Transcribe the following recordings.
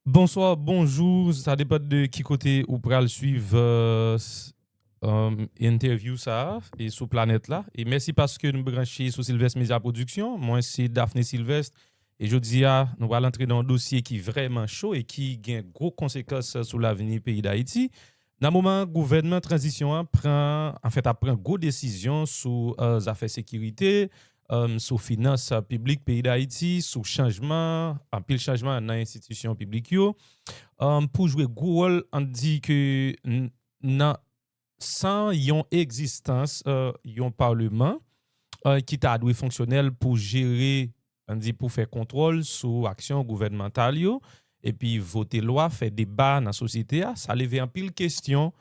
Bonsoir, bonjour, ça dépend de qui côté ou pral suivre interview ça et sur planète là. Et merci parce que nous branchons sur Sylvestre Media Production. Moi c'est Daphné Sylvestre et je dis nous allons entrer dans un dossier qui est vraiment chaud et qui a gros conséquences sur l'avenir pays d'Haïti. Dans le moment, le gouvernement transition prend gros décisions sur les affaires sécurité, sur finances publiques pays d'Haïti, sur changement, en pile changement dans l'institution publique yo. Pour jouer gros rôle, on dit que sans yon existence, yon parlement qui t'a doué fonctionnel pour gérer, on dit pour faire contrôle sur action gouvernementale yo, et puis voter loi, faire débat dans la société, ça lève un pile question.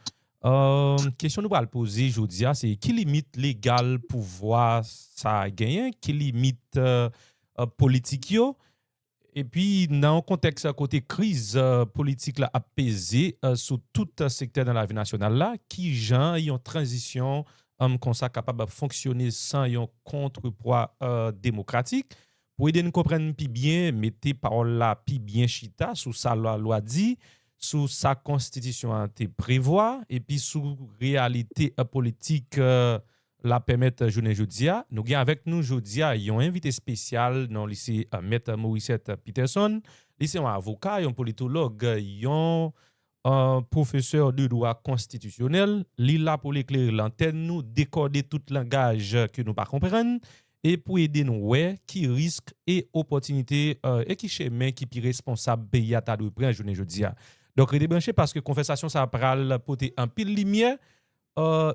Question nous va le poser aujourd'hui, c'est qui limite légal pouvoir ça a gagné, qui limite politique yo, et puis, dans un contexte à côté crise politique là, apaisée sur tout secteur dans la vie nationale, là, qui gens y ont transition comme ça capable de fonctionner sans un contrepoids démocratique. Pour aider nous comprendre plus bien, mettez parole là plus bien chita sous sa loi dit, sous sa constitution te prévoit, et puis sous réalité politique la permettre journée jodia. Nous avons avec nous jodia un invité spécial dans le lycée Maître Morissette Peterson, lycée un avocat, un politologue, un professeur de droit constitutionnel, li là pour éclairer l'antenne nous décoder tout langage que nous pas comprendre et pour aider nous ouais qui risque et opportunité et qui chemin qui est responsable pays à ta de prendre journée jodia. Donc restez branché parce que conversation ça pral porter un pile lumière.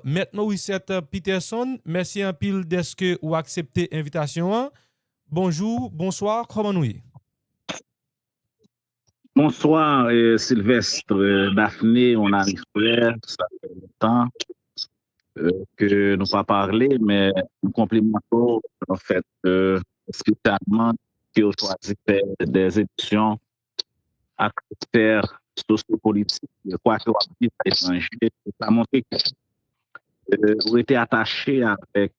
Maître Morissette Peterson, merci un pile d'être ou accepter l'invitation. Bonjour, bonsoir, comment nous y? Bonsoir, Sylvestre, Daphné, on arrive frère, ça fait longtemps que nous pas parlé, mais nous complimentons en fait spécialement qui ont choisi de faire des éditions à caractère sociopolitique, quoi que soit dit à l'étranger, ça montre que vous étiez attaché avec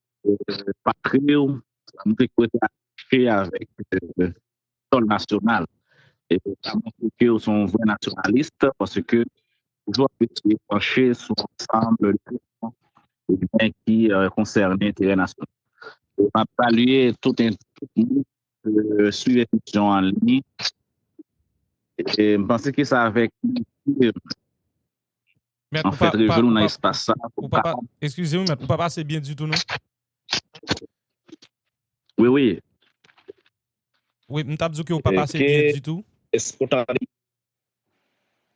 Patrie, ça montre que vous étiez attaché avec le sol national. Et ça montre que vous sont vrais nationalistes parce que aujourd'hui, tu es penché sur l'ensemble des biens qui concernent l'intérêt national. Je vais saluer tout le monde qui suit l'émission en ligne. Et je pense que ça avec en fait, rejoindre dans l'espace ça. Excusez-moi, mais papa, c'est bien du tout, non? Oui, oui. Oui, je dit que papa, c'est bien du tout. Est-ce que tu as dit?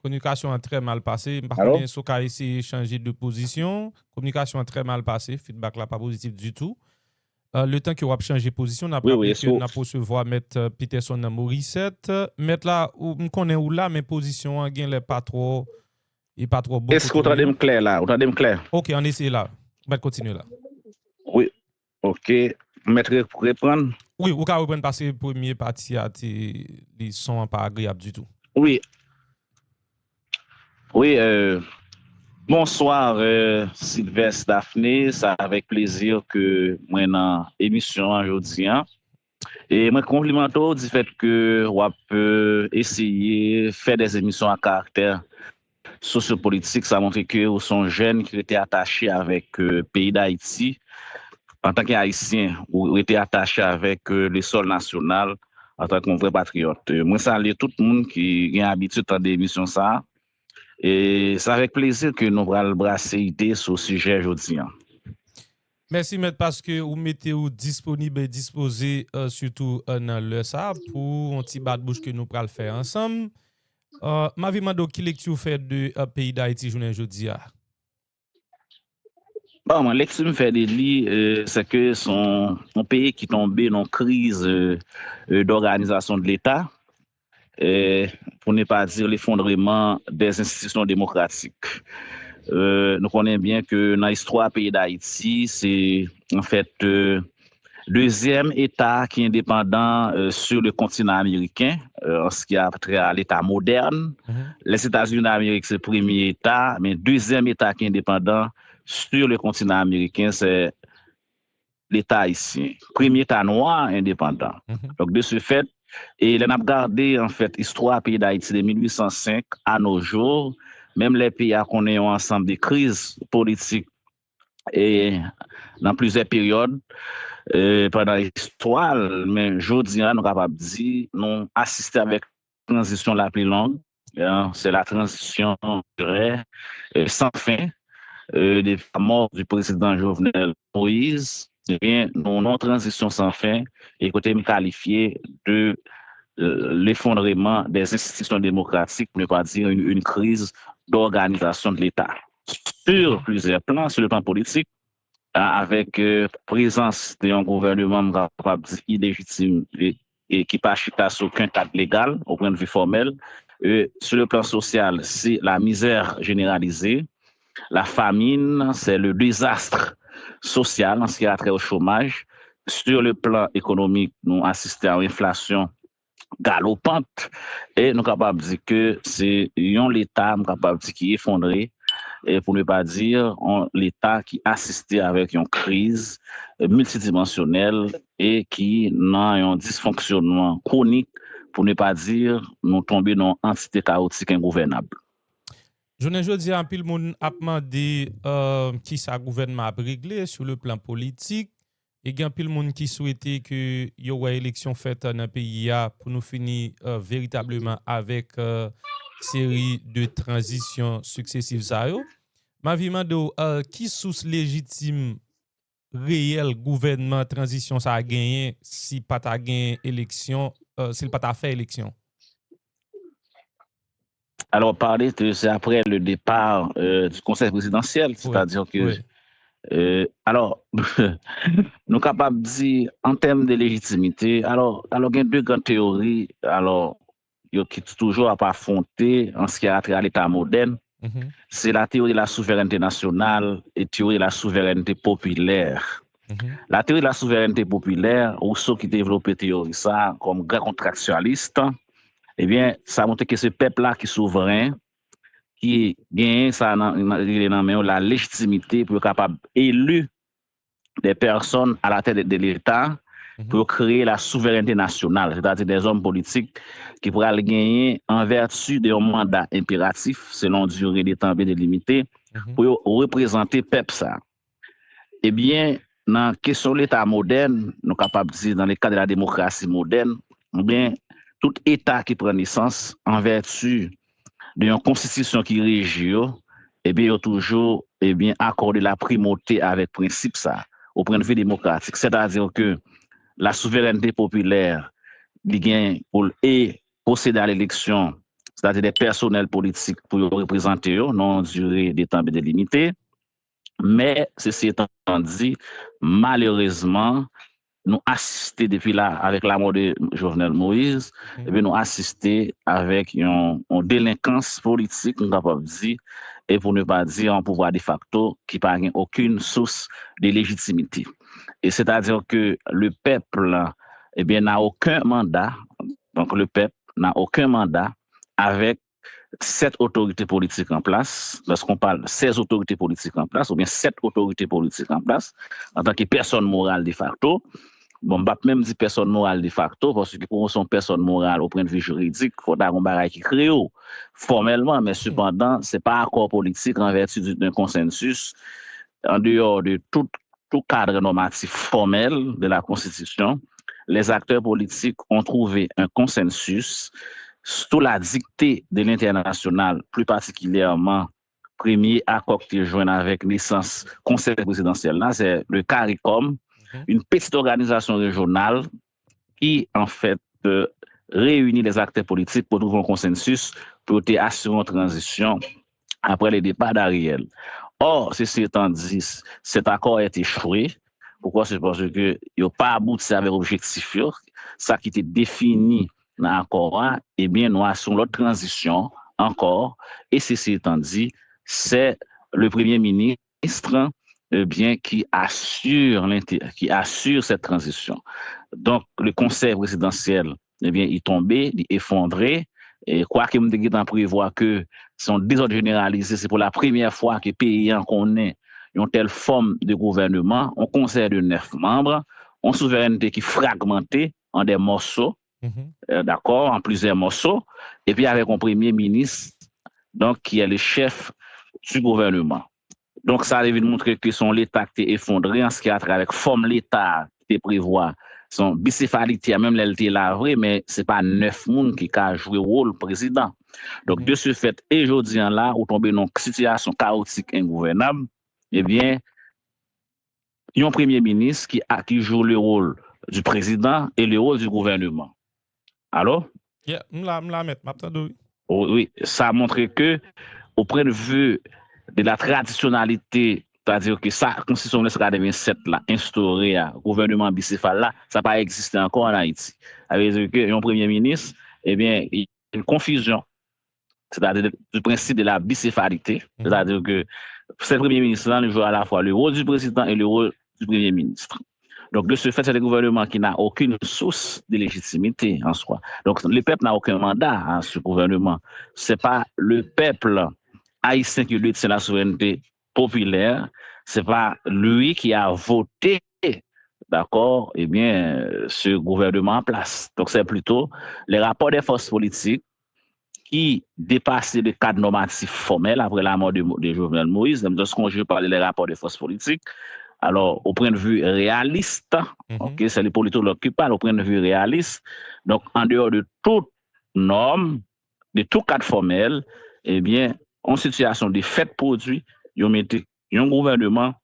Communication a très mal passé. Par Allô? contre, il a essayé de changer de position. Communication a très mal passé. Feedback là pas positif du tout. Le temps qu'il a changé de position, on a rappelé que on a recevoir mettre Peterson dans Morissette. Mettre là, on connaît où là, mais position en gain pas trop. Et pas trop bon. Est-ce que tu as dit clair là? Tu as dit clair? Ok, on essaie là. On va continuer là. Oui. Ok. Maître, pour reprendre? Oui, ou ka reprendre parce que premier partie a les sons pas agréables du tout. Oui. Oui, bonsoir Sylvestre Daphné, c'est avec plaisir que moi dans l'émission aujourd'hui. Et moi complimento du fait que on peut essayer de faire des émissions à caractère sociopolitique, ça montre que vous sont jeunes qui étaient attachés avec le pays d'Haïti. En tant qu'Haïtien, vous étiez attachés avec le sol national en tant qu'un vrai patriote. Moi, salue tout le monde qui a l'habitude de des émissions ça. Et c'est avec plaisir que nous allons brasser idées sur ce sujet aujourd'hui. Merci, maître, parce que vous mettez disponible et disposé surtout dans le ça pour un petit bas de bouche que nous allons faire ensemble. Ma vie m'a qui lecture fait de pays d'Haïti journée aujourd'hui. Bon, moi, l'ex me fait des lits, c'est que son pays qui tombé dans une crise d'organisation de l'État, pour ne pas dire l'effondrement des institutions démocratiques. Nous connaissons bien que dans l'histoire du pays d'Haïti, c'est en fait deuxième État qui est indépendant sur le continent américain, en ce qui a trait à l'État moderne. Les États-Unis d'Amérique, c'est le premier État, mais deuxième État qui est indépendant sur le continent américain, c'est l'État haïtien. Premier État noir indépendant. Donc, de ce fait, Et on a regardé, en fait, l'histoire pays d'Haïti de 1805 à nos jours, même les pays qu'on a ensemble des crises politiques et dans plusieurs périodes pendant l'histoire, mais aujourd'hui, nous sommes capables de dire, nous assistons avec la transition la plus longue, c'est la transition sans fin des morts du président Jovenel Moïse. Eh bien, nous avons une transition sans fin et côté me qualifié de l'effondrement des institutions démocratiques, pour ne pas dire une crise d'organisation de l'État. Sur plusieurs plans, sur le plan politique, avec présence d'un gouvernement capable illégitime et qui pas chita sur aucun cadre légal au point de vue formel. Sur le plan social, c'est la misère généralisée, la famine, c'est le désastre social en ce qui a trait au chômage. Sur le plan économique, nous assistons à une inflation galopante et nous sommes capables de dire que c'est l'État capable de dire qui est effondré et pour ne pas dire l'État qui assistait avec une crise multidimensionnelle et qui a un dysfonctionnement chronique, pour ne pas dire nous tomber dans une entité chaotique ingouvernable. Je ne dis un pile moun a demandé qui sa gouvernement a réglé sur le plan politique et il y a un pile moun qui souhaitait que y ait élection faite dans le pays pour nous finir véritablement avec série de transitions successives ça yo. Ma vie mando qui source légitime réel gouvernement transition ça a gagné si pas ta gagné élection s'il pas ta fait élection. Alors, parler, c'est après le départ du conseil présidentiel, c'est-à-dire que. Alors, nous sommes capables de dire, en termes de légitimité, alors il y a deux grandes théories, alors, qui toujours à pas affronter en ce qui a trait à l'État moderne. C'est la théorie de la souveraineté nationale et la théorie de la souveraineté populaire. La théorie de la souveraineté populaire, Rousseau qui développait théorie ça comme grand contractualiste, eh bien, ça montre que ce peuple-là qui est souverain, qui gagne ça la légitimité pour être capable d'élu des personnes à la tête de l'État pour créer la souveraineté nationale, c'est-à-dire des hommes politiques qui pourraient le gagner en vertu d'un mandat impératif, selon durée des temps bien délimité, pour représenter peuple ça. Eh bien, dans la question de l'État moderne, nous sommes capables de dire, dans le cas de la démocratie moderne, eh bien, tout État qui prend naissance en vertu d'une constitution qui régit, eh bien, il a toujours accordé la primauté avec le principe ça, au point de vue démocratique. C'est-à-dire que la souveraineté populaire, et procéder à l'élection, c'est-à-dire des personnels politiques pour représenter, non durée des temps délimités. Mais, ceci étant dit, malheureusement, nous assister depuis là, avec la mort de Jovenel Moïse, et bien nous assister avec une délinquance politique, nous capable de dire, et pour ne pas dire un pouvoir de facto qui n'a aucune source de légitimité. Et c'est-à-dire que le peuple, eh bien, n'a aucun mandat, donc le peuple n'a aucun mandat avec 7 autorités politiques en place, lorsqu'on parle de 16 autorités politiques en place, ou bien 7 autorités politiques en place, en tant que personne morale de facto. Bon, je même dire personne morale de facto, parce que pour son personne morale au point de vue juridique, il faut un bagage qui crée formellement, mais cependant, ce n'est pas un accord politique en vertu d'un consensus, en dehors de tout cadre normatif formel de la Constitution. Les acteurs politiques ont trouvé un consensus sous la dictée de l'international, plus particulièrement premier accord qui est joint avec naissance conseil présidentiel, là, c'est le CARICOM, une petite organisation régionale qui, en fait, réunit les acteurs politiques pour trouver un consensus pour assurer une transition après le départ d'Ariel. Or, ceci étant dit, cet accord a été échoué. Pourquoi? C'est parce qu'il n'y a pas abouti avec l'objectif. Ça qui était défini dans l'accord, eh bien, nous avons l'autre transition encore. Et ceci étant dit, c'est le Premier ministre qui assure cette transition. Donc, le conseil présidentiel, eh bien, il tombé, il effondré. Et quoi que nous devons prévoir que son désordre généralisé, c'est pour la première fois que le pays connaît une telle forme de gouvernement, un conseil de 9 membres, une souveraineté qui est fragmentée en des morceaux, d'accord, en plusieurs morceaux, et puis avec un premier ministre, donc qui est le chef du gouvernement. Donc, ça arrive de montrer que son l'État qui est effondré en ce qui a trait avec forme l'État qui prévoit son bicéphalité, même l'elle la vraie, mais c'est pas 9 personnes qui a joué le rôle président. Donc, de ce fait, et aujourd'hui là, où tombe dans une situation chaotique ingouvernable, eh bien, il y a un premier ministre qui joue le rôle du président et le rôle du gouvernement. Alors? Yeah, m'la mettre, m'attends. Oui, ça a montré que, au point de vue de la traditionnalité, c'est-à-dire que ça, constitution de 1987 là, instauré à gouvernement bicéphale là, ça n'a pas existé encore en Haïti. Ça veut dire qu'il y a un premier ministre, eh bien, il y a une confusion, c'est-à-dire du principe de la bicéphalité, c'est-à-dire que ce premier ministre-là joue à la fois le rôle du président et le rôle du premier ministre. Donc, de ce fait, c'est un gouvernement qui n'a aucune source de légitimité en soi. Donc, le peuple n'a aucun mandat à ce gouvernement. Ce n'est pas le peuple haïtien qui lui c'est la souveraineté populaire. Ce n'est pas lui qui a voté, d'accord, eh bien, ce gouvernement en place. Donc, c'est plutôt les rapports des forces politiques qui dépassaient le cadre normatif formel après la mort de Jovenel Moïse. Lorsqu'on je parle des rapports des forces politiques, alors, au point de vue réaliste, okay, c'est les politologues qui parlent au point de vue réaliste. Donc, en dehors de toute norme, de tout cadre formel, eh bien, en situation de fait produit, ils ont mis un gouvernement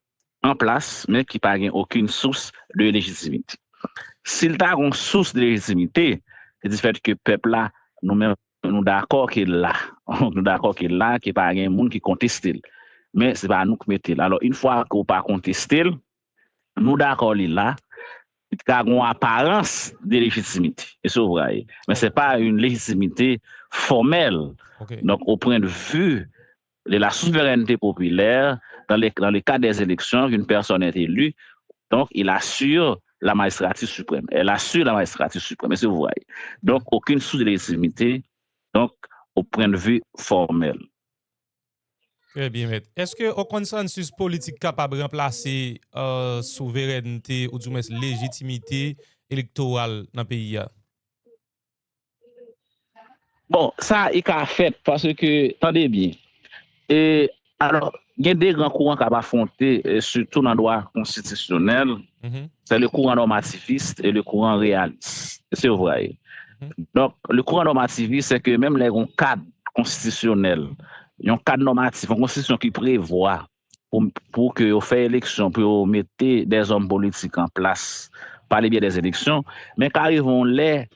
en place, mais qui n'a aucune source de légitimité. S'il a une source de légitimité, c'est du fait que le peuple là, nous-mêmes, nous d'accord qu'il est là. Nous d'accord qu'il est là, qu'il n'y a pas de monde qui conteste. Mais ce n'est pas nous qui mettons. Alors, une fois qu'on n'a pas contesté, nous d'accord là, il y a une apparence de légitimité. Et c'est vrai. Mais ce n'est pas une légitimité formelle. Donc, au point de vue de la souveraineté populaire, dans le cas des élections, une personne est élue, donc il assure la magistrature suprême. Elle assure la magistrature suprême. Et c'est vrai. Donc, aucune source de légitimité, donc, au point de vue formel. Très bien, maître. Est-ce que au consensus politique capable de remplacer souveraineté ou du moins légitimité électorale dans le pays? Bon, ça, il a fait parce que, attendez bien, et alors, il y a des grands courants qui ont affronté, surtout dans le droit constitutionnel, c'est le courant normativiste et le courant réaliste. C'est vrai. Donc, le courant normativiste, c'est que même les cadres constitutionnels, il y a un cadre normatif, une constitution qui prévoit pour que vous fassiez élection, pour mettre des hommes politiques en place par les biais des élections, mais qu'arrivons les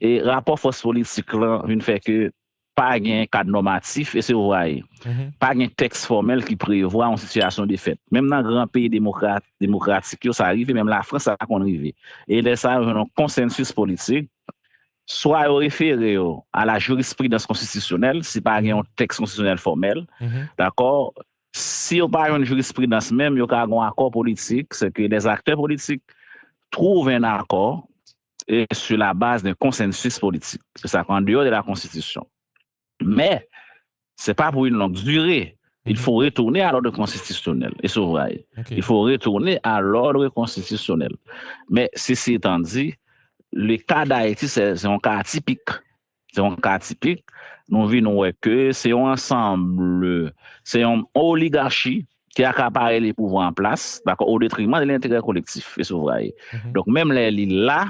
et rapport force politique là, une fait que pas un cadre normatif et c'est vrai. Pas un texte formel qui prévoit une situation de fait. Même dans grand pays démocratique, ça arrive, même la France, ça arrive. Et là, ça, un consensus politique, soit référé à la jurisprudence constitutionnelle, si pas un texte constitutionnel formel, d'accord? Si on pas une jurisprudence même, il y a un accord politique, c'est que les acteurs politiques trouvent un accord et sur la base d'un consensus politique. C'est ça qu'en dehors de la Constitution. Mais ce n'est pas pour une longue durée. Il faut retourner à l'ordre constitutionnel. Et c'est vrai. Il faut retourner à l'ordre constitutionnel. Mais ceci étant dit, le cas d'Haïti, c'est un cas atypique. C'est un cas atypique. Nous voyons que c'est un ensemble, c'est une oligarchie qui accapare les pouvoirs en place, d'accord, au détriment de l'intérêt collectif. Et c'est vrai. Donc, même les là,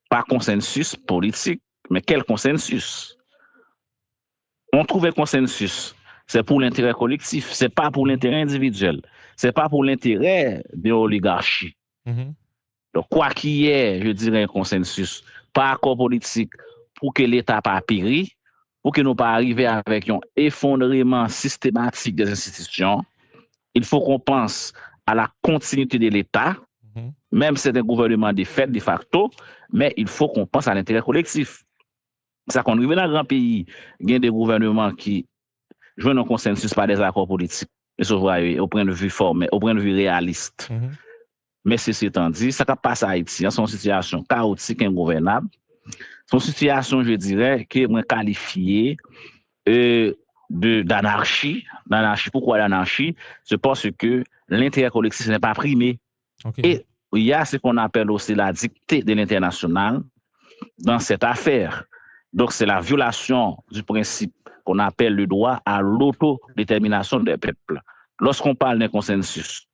pas consensus politique, mais quel consensus? On trouve un consensus. C'est pour l'intérêt collectif, c'est pas pour l'intérêt individuel, c'est pas pour l'intérêt de l'oligarchie. Donc, quoi qu'il y ait, je dirais un consensus, pas accord politique pour que l'État pas péri, pour que nous pas arriver avec un effondrement systématique des institutions, il faut qu'on pense à la continuité de l'État, même si c'est un gouvernement de fait, de facto, mais il faut qu'on pense à l'intérêt collectif. Ça qu'on arrive dans un grand pays, il y a des gouvernements qui jouent un consensus par des accords politiques, et ça, au point de vue formel, au point de vue réaliste. Mais ceci étant dit, ça qui passe à Haïti, c'est une situation chaotique, ingouvernable. C'est une situation, je dirais, qui est qualifiée d'anarchie. Pourquoi l'anarchie? C'est parce que l'intérêt collectif n'est pas primé. Et il y a ce qu'on appelle aussi la dictée de l'international, dans cette affaire. Donc, c'est la violation du principe qu'on appelle le droit à l'autodétermination des peuples. Lorsqu'on parle d'un consensus,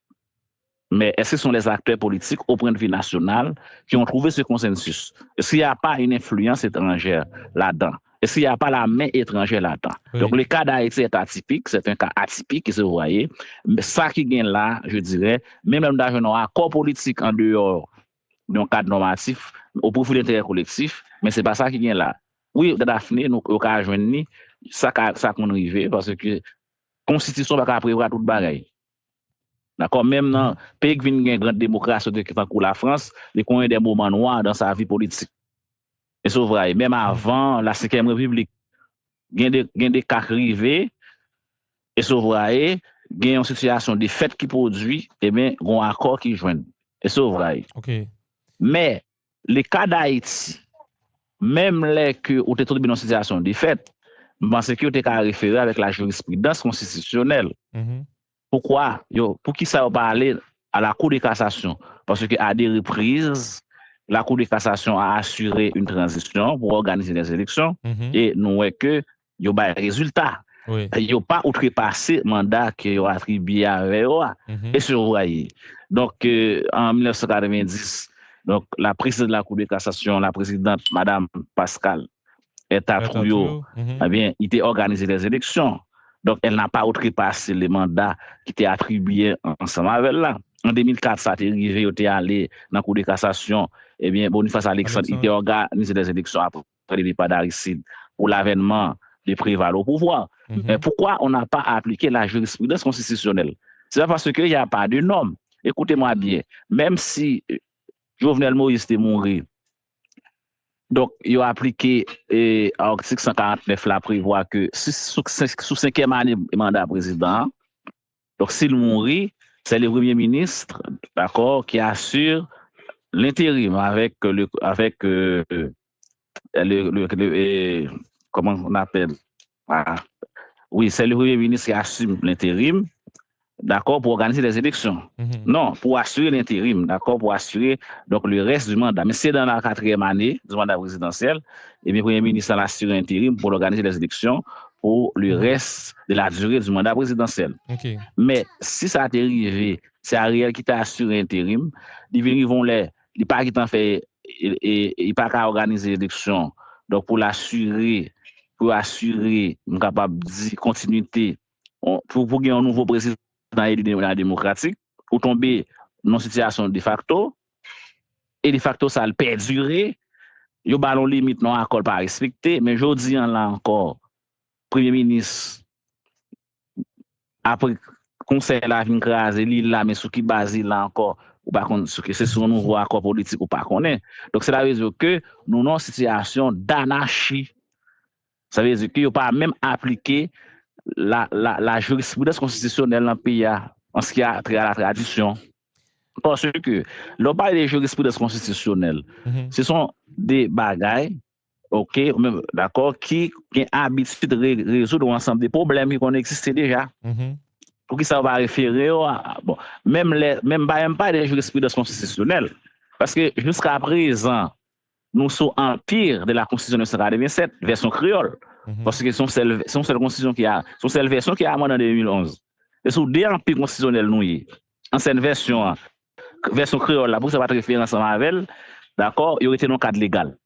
mais est-ce que ce sont les acteurs politiques au point de vue national qui ont trouvé ce consensus? Est-ce qu'il n'y a pas une influence étrangère là-dedans? Est-ce qu'il n'y a pas la main étrangère là-dedans? Oui. Donc, le cas d'Haïti est atypique, c'est un cas atypique qui se voyait. Mais ça qui gagne là, je dirais, même dans un accord politique en dehors d'un cadre normatif, au profit de l'intérêt collectif, mais ce n'est pas ça qui gagne là. Oui, Daphné, nous, au cas de ça qu'on arrive parce que la Constitution va prévoir tout le bagaille. D'accord? Même dans le pays qui vient une grande démocratie de la France, il y a des moments noirs dans sa vie politique. Et c'est vrai, même avant la 5e République, il y a des cas privés, et c'est vrai, il y a une situation de fait qui produit, et bien, il y a un accord qui joint. Et c'est vrai. Okay. Mais, les cas d'Haïti, même les que vous êtes dans une situation de fait, je pense que vous êtes référé avec la jurisprudence constitutionnelle. Pourquoi? Pour qui ça va pas aller à la Cour de cassation? Parce qu'à des reprises, la Cour de cassation a assuré une transition pour organiser les élections et nous voyons que il y a un résultat. Oui. Il n'y a pas outrepassé le mandat qui a attribué à VOA. Et c'est vrai. Donc, en 1990, donc, la présidente de la Cour de cassation, la présidente Madame Pascal Etatouyo, eh bien, il a organisé les élections. Donc, elle n'a pas outrepassé les mandats qui étaient attribués ensemble avec là. En 2004, ça a été arrivé, il était allé dans la Cour de cassation. Eh bien, Boniface Alexandre, il a organisé les élections après le départ d'Aristide pour l'avènement de Préval au pouvoir. Mais pourquoi on n'a pas appliqué la jurisprudence constitutionnelle? C'est parce qu'il n'y a pas de normes. Écoutez-moi bien, même si Jovenel Moïse était mort, donc, il a appliqué l'article 149 là prévoit que sous 5e année mandat président, donc s'il mourit, c'est le premier ministre, d'accord, qui assure l'intérim avec comment on appelle, oui, c'est le premier ministre qui assume l'intérim, d'accord, pour organiser les élections. Non, pour assurer l'intérim, d'accord, pour assurer donc le reste du mandat. Mais c'est dans la 4e année du mandat présidentiel, et bien, le Premier ministre a assuré l'intérim pour organiser les élections pour le reste de la durée du mandat présidentiel. Mais si ça a été arrivé, c'est Ariel qui t'a assuré l'intérim, ils vont les, il pas qui t'en fait, il pas qu'à organiser l'élection, donc pour assurer, capable de dire continuité, pour gagner un nouveau président dans la démocratique, ou tomber dans une situation de facto, et de facto ça a perduré, il y a ballon limite non accord pas respecté, mais je dis là encore, Premier ministre, après conseil la vin crase, il là, mais sous qui base là encore, ou pas c'est sur un nouveau accord politique ou pas connaît. Donc c'est la raison que nous avons une situation d'anarchie. Ça veut dire qu'il n'y a pas même appliqué la jurisprudence constitutionnelle dans le pays en ce qui a trait à la tradition. Parce que l'on parle des jurisprudences constitutionnelles, ce sont des bagailles, ok, d'accord, qui ont l'habitude de résoudre ensemble des problèmes qui existent déjà. Pour qui ça va référer bon, même pas des jurisprudences constitutionnelles. Parce que jusqu'à présent, nous sommes en pire de la Constitution de 1987, version créole. Parce que c'est une seule constitution qui a, son seule version qui a amendé en 2011. Et sous des empires constitutionnels, nous y ancienne version créole, là, pour ça va être référence en Mavel, d'accord, il y aurait été dans le cadre légal.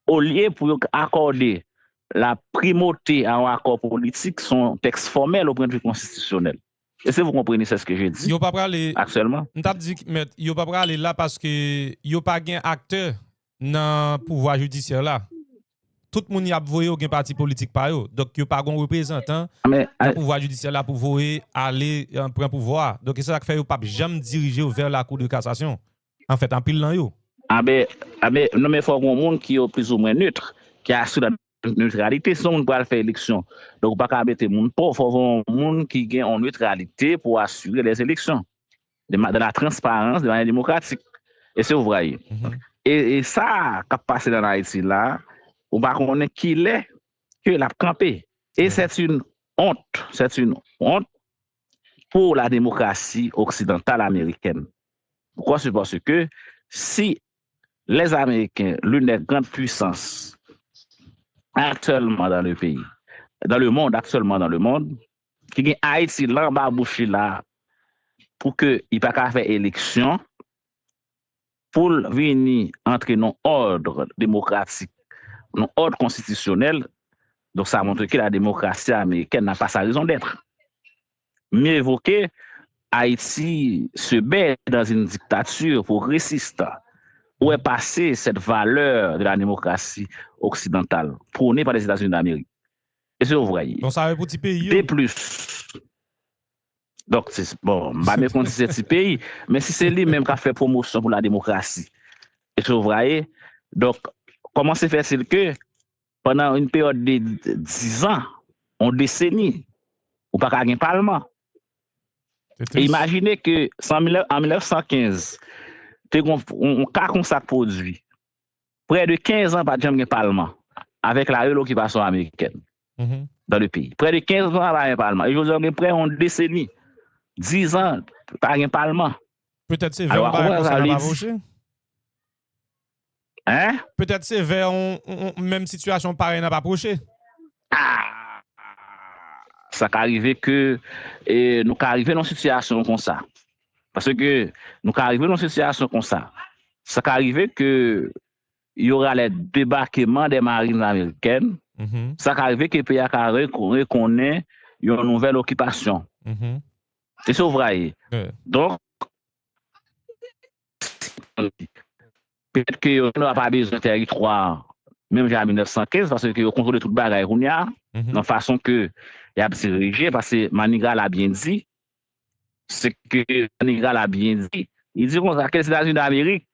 Au lieu pour accorder la primauté à un accord politique, son texte formel au point de vue constitutionnel. Est-ce que vous comprenez ce que je dis yo pas parler actuellement? On t'a dit mais yo pas parler là parce que yo pas gain acteur dans pouvoir judiciaire là. Tout le monde y a voyé un parti politique par eux. Donc yo pas un représentant dans le pouvoir judiciaire là pour voyer aller prendre pouvoir. Donc c'est ça qui fait yo pas jamais diriger vers la cour de cassation. En fait en pile dans yo. Non mais faut un monde qui est plus ou moins neutre, qui assure la neutralité, si on peut faire élection. Donc pas qu'à mettre monde pauvre, faut un monde qui gagne en neutralité pour assurer les élections. De la transparence, de manière démocratique. Et c'est vrai. Et ça, qui a passé dans Haïti là, on va connaître qui l'est, que l'a campé. Et c'est une honte pour la démocratie occidentale américaine. Pourquoi? C'est parce que si les Américains, l'une des grandes puissances actuellement dans le pays, dans le monde, actuellement dans le monde, qui gagne Haïti là, bas bouche là, pour que il pas qu'à faire élection, pour venir entrer dans ordre démocratique, dans ordre constitutionnel. Donc ça montre que la démocratie américaine n'a pas sa raison d'être. Mieux évoqué, Haïti se bat dans une dictature progressiste. Où est passée cette valeur de la démocratie occidentale prônée par les États-Unis d'Amérique? Et c'est vrai. Donc, ça va pour petit pays. De plus. Donc, c'est bon, je ne sais pas si c'est petit pays, mais si c'est lui-même qui a fait promotion pour la démocratie. Et c'est vrai. Donc, comment se fait-il que pendant une période de 10 ans, en décennie, ou pas qu'à un parlement? Et imaginez que en 1915, on cas comme ça produit. Près de 15 ans, pas de parlement, avec la l'occupation américaine dans le pays. Près de 15 ans, pas de parlement. Et je vous dis, près d'une décennie, 10 ans, pas de parlement. Peut-être c'est vers on ça n'a pas approché. Hein? Peut-être c'est vers même situation pareille n'a pas approché. Ça arrive que nous arrivons dans une situation comme ça. Parce que nous arrivons dans une situation comme ça. Ça arrive que il y aura les débarquements des marines américaines. Ça arrive que le pays a reconnaît une nouvelle occupation. C'est ça vrai. Donc, peut-être qu'on n'a pas besoin de territoire, même en 1915, parce que contrôle toute bagaille qu'on y a, de façon que il y a dirigé, parce que Manigal a bien dit, c'est que Manigal a bien dit, il dit que les États-Unis d'Amérique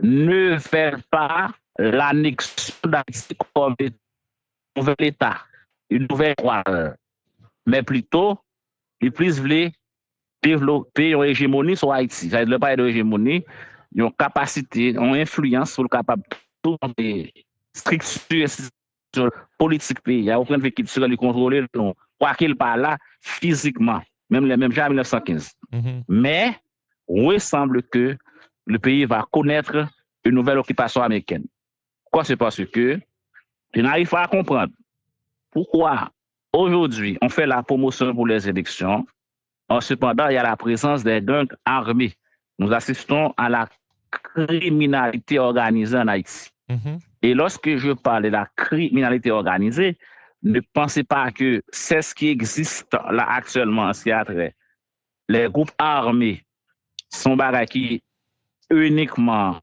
ne fait pas l'annexion d'Haïti comme un nouvel État, une nouvelle toile, mais plutôt, ils plus voulaient développer une hégémonie sur Haïti. Ça veut dire pas d'hégémonie, une capacité, une influence sur le capable tout les structures politiques pays. Il y a aucun pays qui serait contrôler, non. Quoi qu'il parle là, physiquement, même déjà en 1915. Mais, il semble que le pays va connaître une nouvelle occupation américaine. Pourquoi? C'est parce que je n'arrive pas à comprendre pourquoi aujourd'hui on fait la promotion pour les élections. Cependant, il y a la présence des gangs armés. Nous assistons à la criminalité organisée en Haïti. Et lorsque je parle de la criminalité organisée, ne pensez pas que c'est ce qui existe là actuellement, ce qui a trait. Les groupes armés sont bagages qui uniquement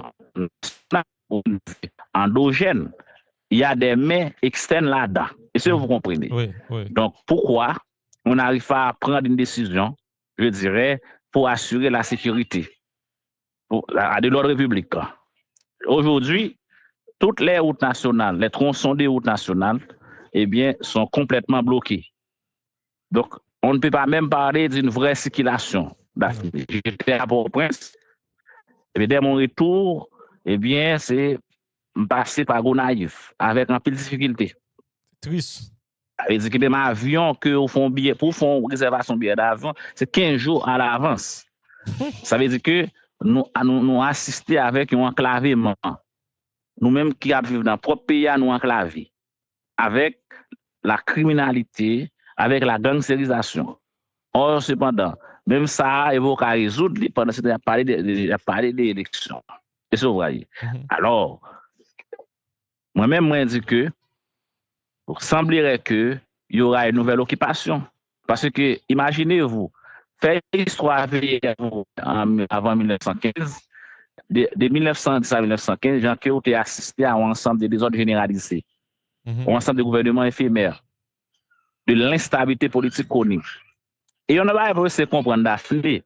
endogènes. Il y a des mains externes là-dedans. Est-ce que vous comprenez? Oui. Donc, pourquoi on n'arrive pas à prendre une décision, je dirais, pour assurer la sécurité de l'ordre public? Aujourd'hui, toutes les routes nationales, les tronçons des routes nationales, eh bien, sont complètement bloqués. Donc, on ne peut pas même parler d'une vraie circulation. J'étais à Port-au-Prince, et dès mon retour, eh bien, c'est passer par Gonaïf avec un peu de difficulté. Triste. Ça veut dire que même avion que vous font billet, pour faire réservation billet d'avion, c'est 15 jours à l'avance. Ça veut dire que nous assistons avec un enclavement. Nous-mêmes qui vivons dans notre propre pays, nous enclavés. Avec la criminalité, avec la gangsterisation. Or, cependant, même ça, il faut résoudre pendant ce temps, parler des élections. Et c'est vrai. Alors, moi-même, moi, je dis que il semblerait qu'il y aura une nouvelle occupation. Parce que, imaginez-vous, faire l'histoire avant 1915, de 1910 à 1915, Jean Kéo a assisté à un ensemble de désordres généralisés, un ensemble de gouvernements éphémères, de l'instabilité politique chronique. Et on n'a pas essayer de comprendre d'affilée.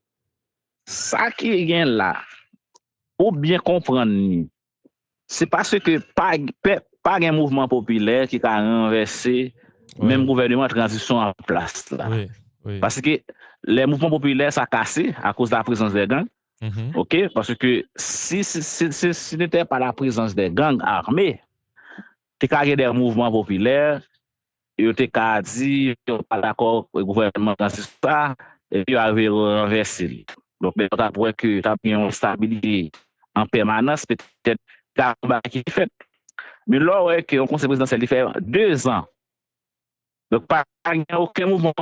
Ça qui est là, pour bien comprendre, c'est parce que pas un mouvement populaire qui a renversé même gouvernement de transition en place là. Oui. Parce que les mouvements populaires ça cassé à cause de la présence des gangs. OK, parce que si n'était pas la présence des gangs armés, tu as des mouvements populaires, tu as dit pas d'accord avec le gouvernement dans ça et puis avait renversé. Donc après que tu as bien une stabilité en permanence, peut-être qui est fait. Mais là, ouais, que le conseil présidentiel il fait 2 ans. Donc, pas aucun mouvement.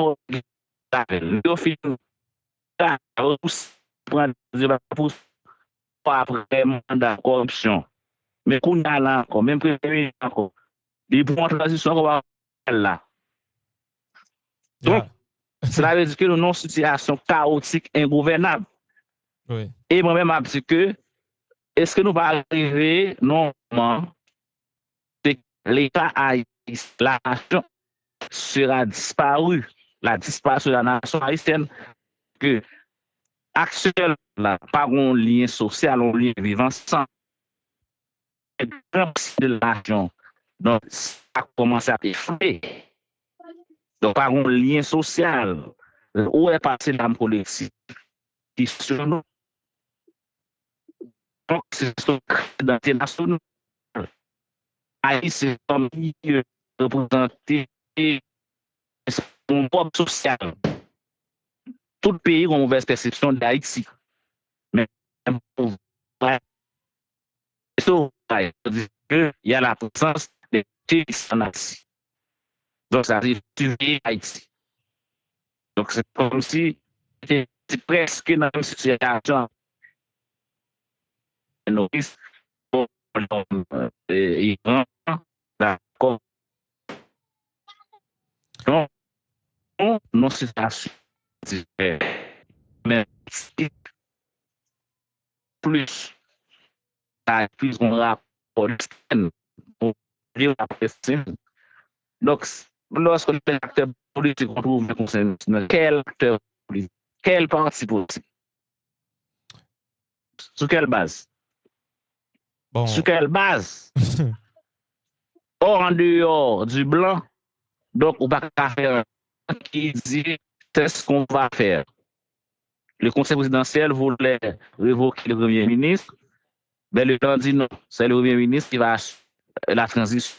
Le film, pour pas après mandat corruption. Mais qu'on a là encore, même premier encore, il prend transition qu'on va faire là. Donc, Yeah. cela veut dire que nous avons une situation chaotique, ingouvernable. Oui. Et moi-même, je dis que, est-ce que nous allons arriver, normalement, que l'État haïtien, la nation sera disparue, la disparition de la nation haïtienne, que actuellement, pas un lien social, un lien vivant sans de la nation. Donc, ça a commencé à effrayer. Donc, pas un lien social. Où est passé l'âme collective qui sur nous? Donc, c'est ce identité nationale. Haïti, c'est comme milieu représenté son propre social. Tout pays a une mauvaise perception d'Haïti. Mais il y a la présence des pays en Haïti. Donc, ça arrive tuer Haïti. Donc, c'est comme si c'était presque dans une situation nourrice pour Iran, d'accord. Donc, non, situation mais plus, plus on rapport pour dire la question. Donc, lorsque les acteurs politiques on trouve le conseil national, quel acteur politique, quel parti politique, sur quelle base? Bon. Sur quelle base? Or, en dehors du blanc, donc, on va pas faire qui dit c'est ce qu'on va faire. Le conseil présidentiel voulait révoquer le premier ministre, mais le temps dit non, c'est le premier ministre qui va la transition.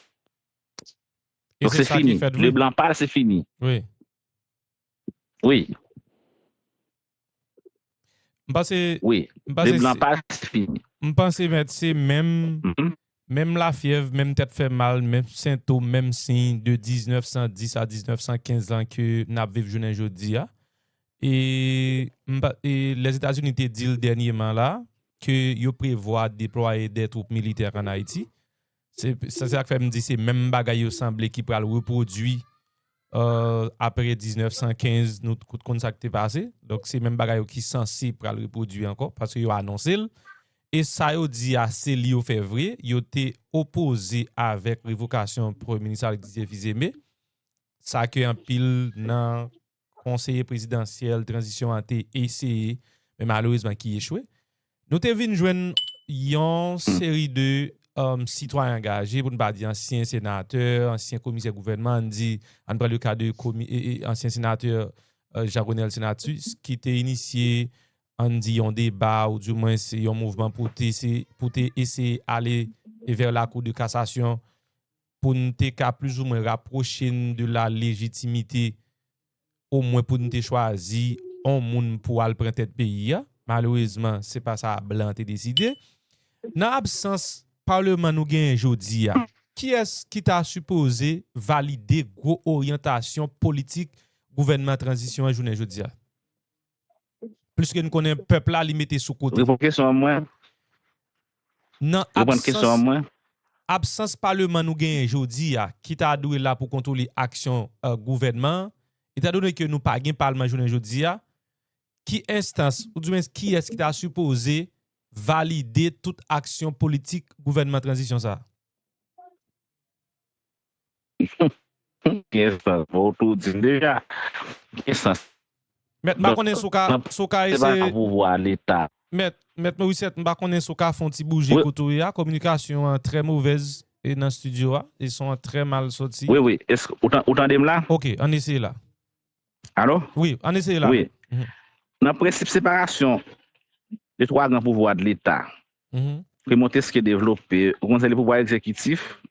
Et Donc, c'est c'est ça qui est fini. fait, Le oui. blanc parle, c'est fini. Oui. Oui, M'pense, oui. Le blanc parle, c'est fini. m'pense, mais c'est même, même la fièvre, même tête fait mal, même symptômes, même signe de 1910 à 1915 ans que n'a vécu journée aujourd'hui. Et les États-Unis te dit dernièrement là que yo prévoit déployer des troupes militaires en Haïti. C'est ça que fait me dire c'est même bagaille yo semblé qui pral reproduit après 1915 nous tout ça qui passé. Donc c'est même bagaille qui censé pral reproduire encore parce que yo annoncé et ça yo dit à Célie au février, yo été opposé avec révocation premier ministre Alexis Fizemé. Ça que en pile dans conseiller présidentiel transition a été essayé mais malheureusement qui échoué. Nous te vinn joindre une série de citoyens engagés pour ne pas dire anciens sénateurs, anciens commissaires gouvernement, on dit on prend le cas de ancien sénateur Jaronel Senatus qui était initié on dit un débat ou du moins c'est un mouvement pour essayer aller vers la cour de cassation pour nous plus ou moins rapprocher de la légitimité au moins pour nous choisir un monde pour aller prendre tête pays. Malheureusement, c'est pas ça blanc te décidé. Dans l'absence parlement nous gagne aujourd'hui, qui est-ce qui t'a supposé valider gros orientation politique gouvernement transition à journée aujourd'hui? Plus que nous connaissons peuple là limité sous côté. Répondre question à moi. Dans absence parlement nous gagne aujourd'hui, qui t'a doué là pour contrôler action gouvernement, étant donné que nous pas gain parlement journée aujourd'hui, qui instance ou du moins qui est-ce qui t'a supposé valider toute action politique gouvernement transition ça? Qu'est-ce que vous tout dire déjà? Qu'est-ce que Met m'a connaît souka c'est pas pouvoir l'État. Met Moïse m'a connaît souka font ti bouger koto ya communication très mauvaise et dans studio ils sont très mal sortis. Oui oui, est-ce autant de là? OK, on essaie là. Allô? Oui, on essaie là. Oui. Dans le principe séparation des trois grands pouvoirs de l'État. Montesquieu développé, on a le pouvoir exécutif,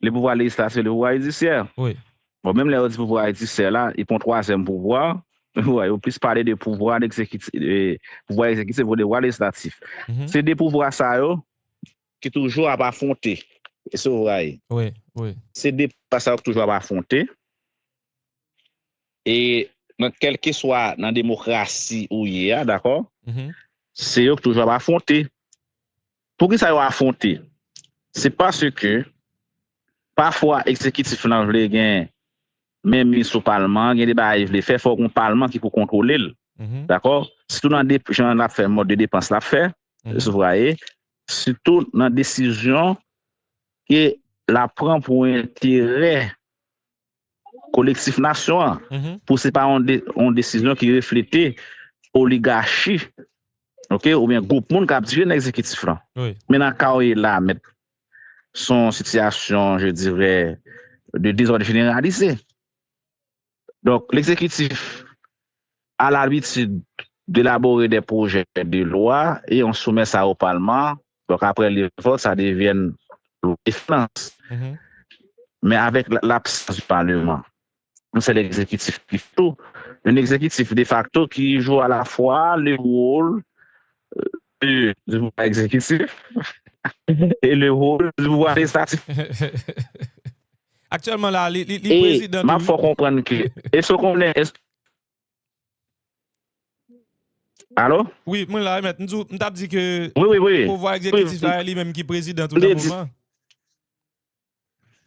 le pouvoir législatif et le pouvoir judiciaire. Oui. Bon, même les pouvoirs judiciaires là, ils font troisième pouvoir. Ouais, on peut parler de pouvoir exécutif, pouvoir exécutif ou de pouvoir législatif. C'est des pouvoirs ça qui toujours à affronter. Et c'est vrai. Oui, oui. C'est des passages toujours à affronter. Et quel que soit dans la démocratie où il y a, d'accord, c'est eux qui toujours à affronter. Pour qui ça va affronter? C'est parce que parfois, l'exécutif n'a pas gain même mis au Parlement, il y a des bails, il fait faut un Parlement qui peut contrôler. D'accord? Surtout dans des gens qui fait mode de dépense la fait, vous voyez, surtout dans des décisions que la prend pour intérêt collectif national. Pour c'est pas une décision qui reflète oligarchie, OK, ou bien groupe monde qui a dirigé l'exécutif là. Maintenant quand il là met son situation, je dirais, de désordre généralisé. Donc l'exécutif a l'habitude d'élaborer des projets de loi et on soumet ça au Parlement. Donc après les votes, ça devient des finances. Mais avec l'absence du Parlement, c'est l'exécutif qui tout. Un exécutif de facto qui joue à la fois le rôle du pouvoir exécutif et le rôle du pouvoir législatif. Actuellement, là, les présidents. Et il faut comprendre que. Est-ce qu'on est. Allô? Oui, moi là, maintenant, on t'a dit que oui. le pouvoir exécutif là, lui-même qui est président tout le moment.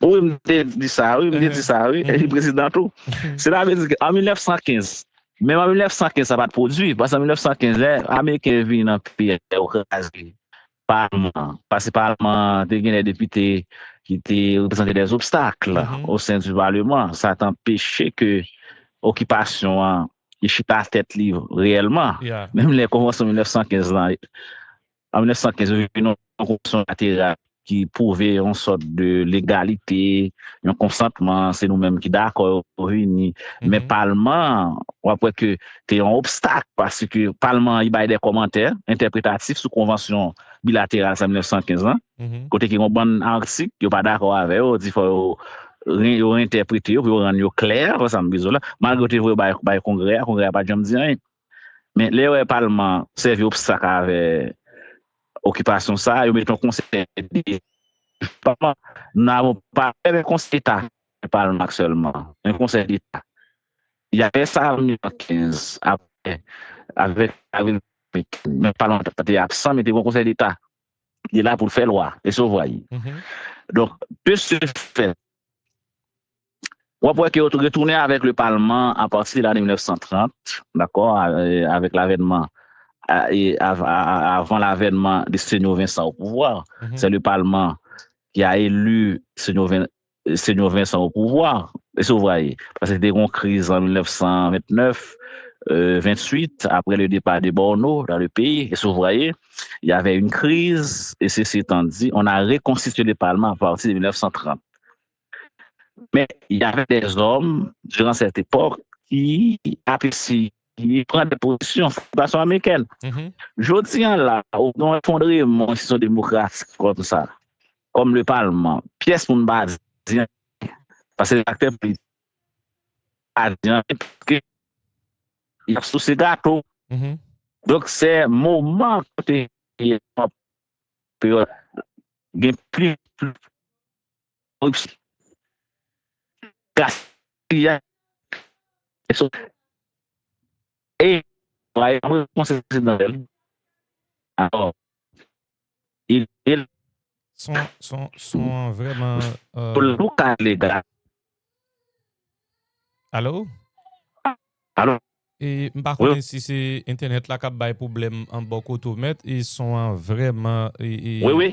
Oui, je dis ça, oui, je dis ça, oui, et le président tout. C'est là qu'en 1915, même en 1915, ça va pas produit, parce qu'en 1915, les Américains viennent dans le pays au Parlement, parce que le Parlement, il y a des députés qui étaient représentés des obstacles au sein du Parlement. Ça a empêché que l'occupation, il chute à tête libre réellement. Même les conventions en 1915, en 1915, il y a eu une convention latérale qui prouvait une sorte de légalité, un consentement, c'est nous-mêmes qui d'accord réunis. Mais le Parlement, après que c'est un obstacle parce que le Parlement, il a des commentaires interprétatifs sous convention bilatérale en 1915. Côté qui ont un bon article, ils ne sont pas d'accord avec eux, il faut réinterpréter, il faut rendre clair, ça me dit là. Malgré que vous avez le Congrès n'a pas jamais dit rien. Mais le Parlement servait obstacle avec occupation ça, ils mettent un conseil d'État. Nous n'avons pas un conseil d'État, pas le seulement, un conseil d'État. Il y avait ça en 2015, après, avec mais pas longtemps, était absent, mais il y a un conseil d'État. Il est là pour faire loi, et ça, vous voyez. Donc, de ce fait, on voit qu'il est retourné avec le Parlement à partir de l'année 1930, d'accord, avec l'avènement et avant l'avènement de Seigneur Vincent au pouvoir. C'est le Parlement qui a élu Seigneur Vincent au pouvoir. Et ça, vous voyez, parce que c'était une crise en 1929, 28, après le départ de Borno dans le pays. Et ça, vous voyez, il y avait une crise, et ceci étant dit, on a reconstitué le Parlement à partir de 1930. Mais il y avait des hommes, durant cette époque, qui apprécient, qui prennent des positions de façon américaine. Je tiens là, au effondrement institution démocratique comme ça, comme le Parlement, pièce pour ne pas dire, parce que l'acteur politique a dit il y a sous ces gâteaux. Donc, c'est un moment que il y a plus gaspillage. Et le conseil présidentiel, alors, il sont vraiment. Pour le cas légal. Allô? Allô? Et par contre, si c'est Internet là qui a des problèmes en beaucoup de mètres, ils sont vraiment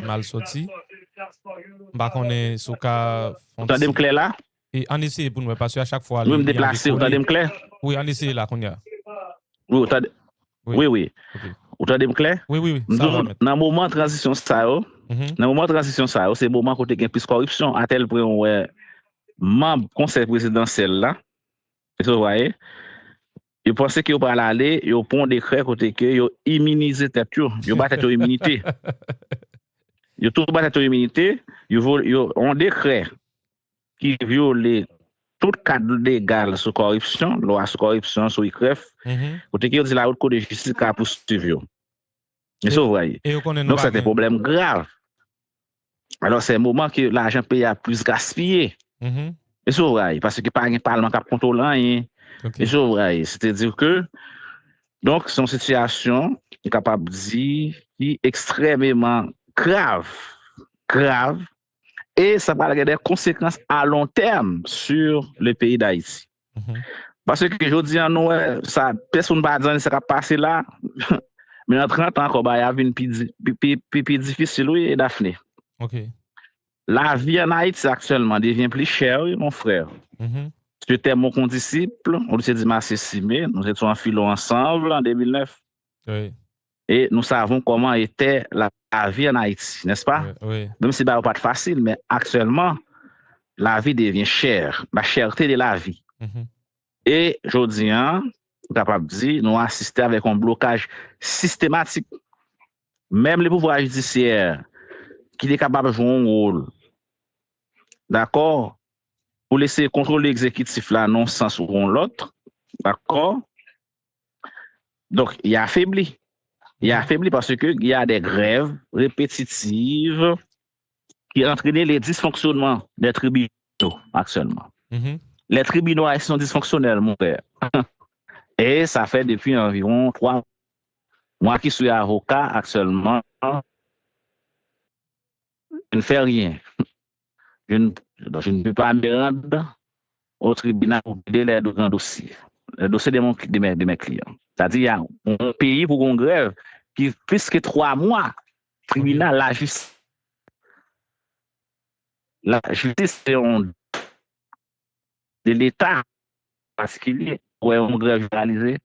mal sortis. Par contre, ce cas. Vous entendez clair là? Et on essaie pour nous, parce qu'à chaque fois. Vous me déplacez, vous entendez clair? Oui, on essaie là qu'on y a. Oui, oui. Okay. Vous entendez clair? Oui. Dans le moment de transition, ça, c'est le moment où il y a plus de corruption, à tel point où membre conseil présidentiel là, vous voyez, ils pensaient qu'ils allaient aller, ils prennent des décret côté que ils immunisent tête, ils battent tête immunité. Ils tout battent tête immunité, ils ont décret qui viole tout cadre légal sur corruption, loi sur corruption, sur ICREF, côté qu'ils dit la haute cour de justice qui a poursuivi. Et ça, vous voyez. Donc, c'est un problème grave. Alors, c'est un moment que l'argent payé a plus gaspillé. Mhm. Et c'est vrai, parce que pas un parlement qui contrôle rien. OK. Et c'est vrai, c'est-à-dire que, donc, c'est une situation, capable de dire, qui est extrêmement grave, grave, et ça va avoir des conséquences à long terme sur le pays d'Haïti. Mhm. Parce que je dis, non, ça, personne ne va dire que ça va passer là, mais en 30 ans, il y a une plus difficile, oui, Daphné. OK. La vie en Haïti actuellement devient plus chère, oui, mon frère. Mhm. C'était mon condisciple, on s'est dit Massé Simé, nous étions en philo ensemble en 2009 Oui. et nous savons comment était la vie en Haïti, n'est-ce pas? Oui. Oui. Même si ce n'est pas facile, mais actuellement, la vie devient chère, la cherté de la vie. Mhm. Et je dis, capable de dire, nous assistons avec un blocage systématique. Même les pouvoirs judiciaires qui est capable de jouer un rôle, d'accord, pour laisser contrôler l'exécutif là, non sens ou l'autre, d'accord? Donc, il est affaibli. Il est Mhm. affaibli parce qu'il y a des grèves répétitives qui entraînent les dysfonctionnements des tribunaux actuellement. Mhm. Les tribunaux sont dysfonctionnels, mon père. Et ça fait depuis environ 3 mois qui suis avocat actuellement. Je ne fais rien. Je ne peux pas me rendre au tribunal pour aider les grands dossiers. Le dossier de mes clients. C'est-à-dire, il y a un pays pour une grève qui, plus que 3 mois, OK. tribunal, la justice, c'est de l'État particulier ou une grève généralisée.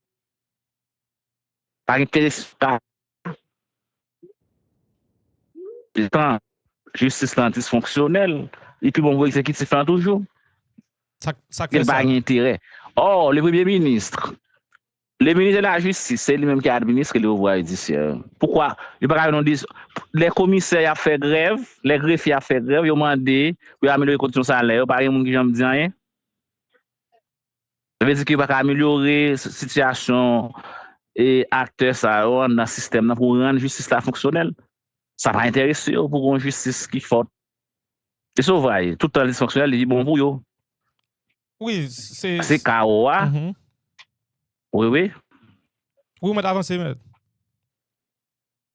Par intérêt, étant justice dysfonctionnelle, et puis bon, vous exécutif fait toujours. Ça Il n'y fait a pas ça. d'intérêt. Or, le Premier ministre, le ministre de la Justice, c'est lui-même qui administre le pouvoir judiciaire. Pourquoi? Les commissaires ont fait grève, les greffiers ont fait grève, ils ont demandé pour améliorer les conditions de salaire. Par exemple, qui ne dit rien. Ça veut dire qu'il va améliorer la situation et acteurs ça dans le système pour rendre la justice fonctionnelle. Ça va intéresser pour une justice qui est forte. Et ça, vrai, tout le temps dysfonctionnel, il dit bon pour eux. Oui, C'est chaos, Mhm. oui, oui. Oui, mais avancez, mais.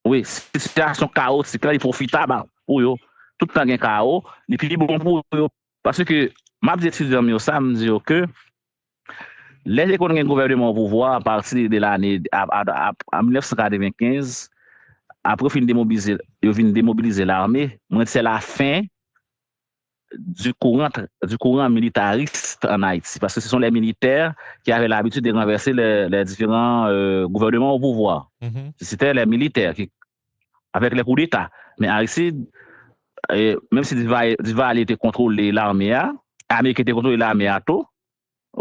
Oui, situation chaotique, là, il profitable pour eux. Tout le temps, il y a chaos. Et puis, bon pour eux. Parce que, ma petite étudiant, ça me dit que les économies gouvernement au pouvoir à partir de l'année à 1995, après, ils viennent démobiliser l'armée. C'est la fin du courant militariste en Haïti. Parce que ce sont les militaires qui avaient l'habitude de renverser les différents gouvernements au pouvoir. Mhm. C'était les militaires avec les coups d'État. Mais Haïti, même si Duval était contrôlé l'armée, l'armée qui était contrôlée l'armée à tout,